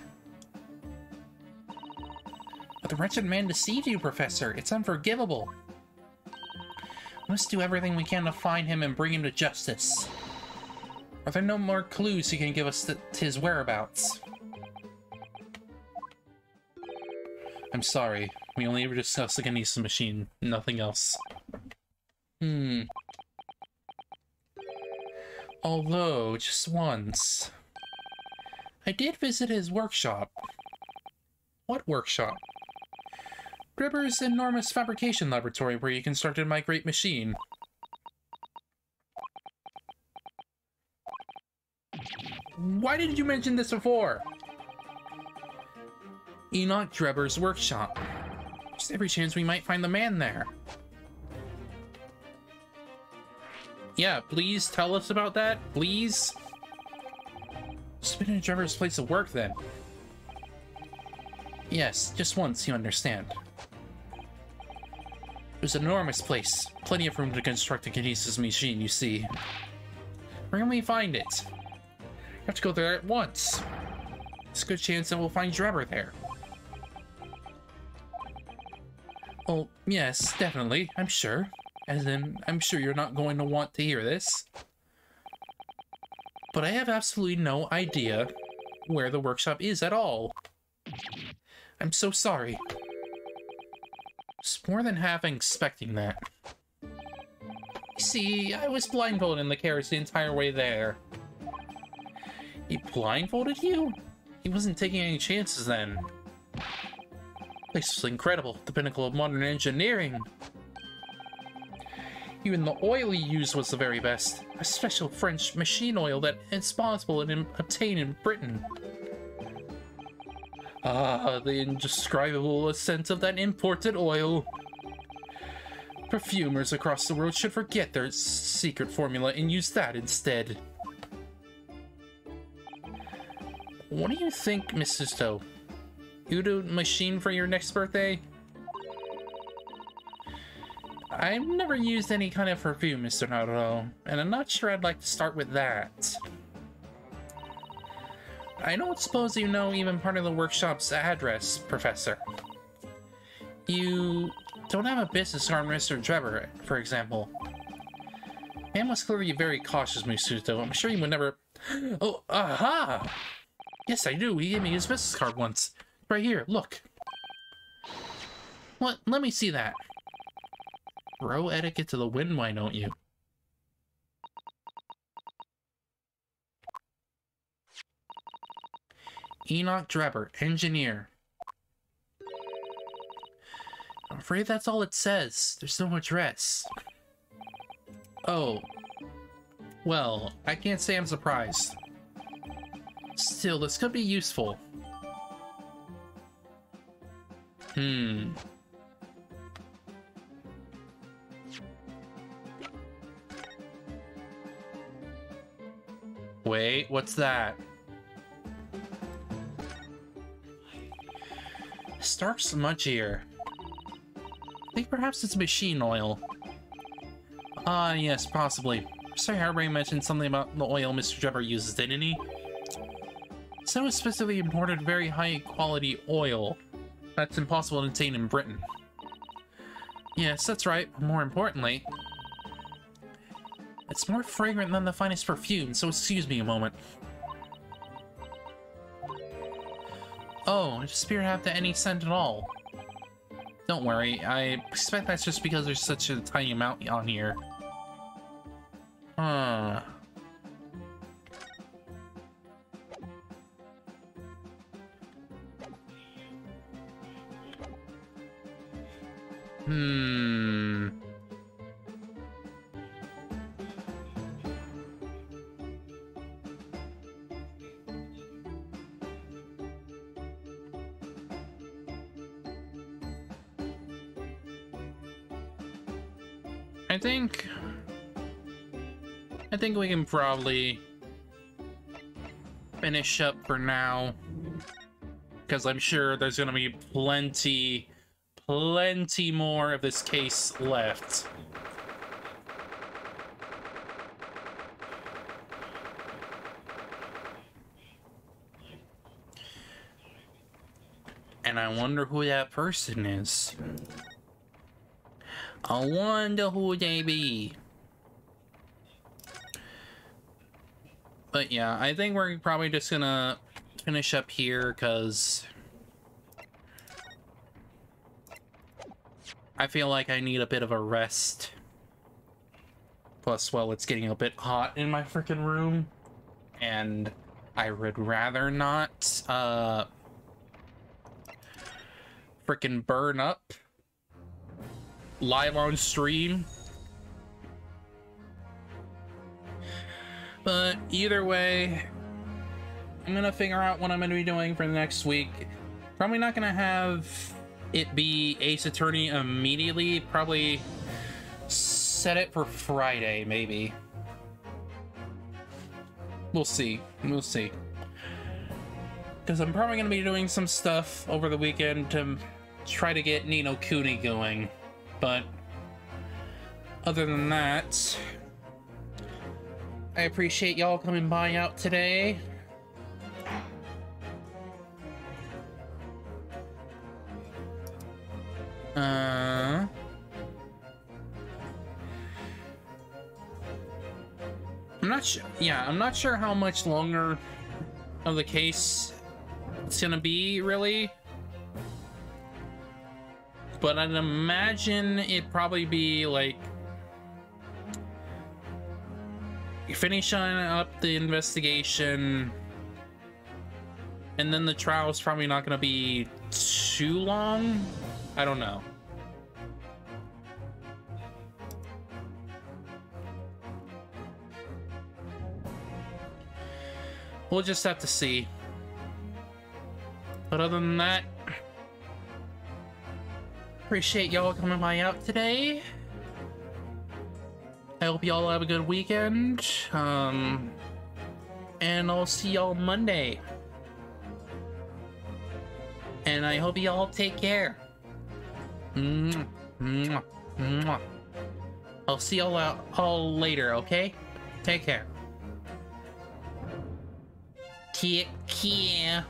But the wretched man deceived you, Professor. It's unforgivable. We must do everything we can to find him and bring him to justice. Are there no more clues you can give us to his whereabouts? I'm sorry. We only ever discussed the Kinesis machine, nothing else. Although, just once, I did visit his workshop. What workshop? Drebber's enormous fabrication laboratory where he constructed my great machine. Why didn't you mention this before? Enoch Drebber's workshop. There's every chance we might find the man there. Yeah, please tell us about that, please. It's been in Drebber's place of work, then. Yes, just once, you understand. It was an enormous place. Plenty of room to construct a Kinesis machine, you see. Where can we find it? You have to go there at once. There's a good chance that we'll find Drebber there. Oh, yes, definitely, I'm sure. As in, I'm sure you're not going to want to hear this. But I have absolutely no idea where the workshop is at all. I'm so sorry. It's more than half expecting that. You see, I was blindfolded in the carriage the entire way there. He blindfolded you? He wasn't taking any chances then. This was incredible, the pinnacle of modern engineering. Even the oil he used was the very best. A special French machine oil that is possible and obtained in Britain. Ah, the indescribable scent of that imported oil. Perfumers across the world should forget their secret formula and use that instead. What do you think, Mrs. Toe? You do a machine for your next birthday? I've never used any kind of perfume, Mr. Naruto, and I'm not sure I'd like to start with that. I don't suppose you know even part of the workshop's address, Professor. You don't have a business card, Mr. Drebber, for example. Man was clearly very cautious, Misuto. I'm sure he would never... Oh, aha! Yes, I do. He gave me his business card once. Right here, look. What? Let me see that. Throw etiquette to the wind, why don't you? Enoch Drebber, engineer. afraid that's all it says. There's no address. Oh. Well, I can't say I'm surprised. Still, this could be useful. Wait, what's that? Stark smudgier. I think perhaps it's machine oil. Ah, yes, possibly. Sir Harbury mentioned something about the oil Mr. Jumper uses, didn't he? So it's specifically imported very high quality oil that's impossible to obtain in Britain. Yes, that's right. More importantly, it's more fragrant than the finest perfume, so excuse me a moment. Oh, does Spirit have any scent at all? Don't worry, I expect that's just because there's such a tiny amount on here. Huh. I think we can probably finish up for now, because I'm sure there's gonna be plenty more of this case left. And I wonder who that person is. I wonder who they be. But yeah, I think we're probably just gonna finish up here, because I feel like I need a bit of a rest. Plus, well, it's getting a bit hot in my freaking room, and I would rather not freaking burn up live on stream. But either way, I'm gonna figure out what I'm gonna be doing for the next week. Probably not gonna have it be Ace Attorney immediately. Probably set it for Friday, maybe. We'll see. We'll see. Because I'm probably gonna be doing some stuff over the weekend to try to get Ni no Kuni going. But other than that, I appreciate y'all coming by out today. I'm not sure. Yeah, I'm not sure how much longer of the case it's gonna be, really. But I'd imagine it'd probably be like finishing up the investigation, and then the trial's probably not going to be too long. I don't know. We'll just have to see. But other than that, appreciate y'all coming by out today. I hope y'all have a good weekend. And I'll see y'all Monday. And I hope y'all take care. I'll see y'all all later, okay? Take care. Take care.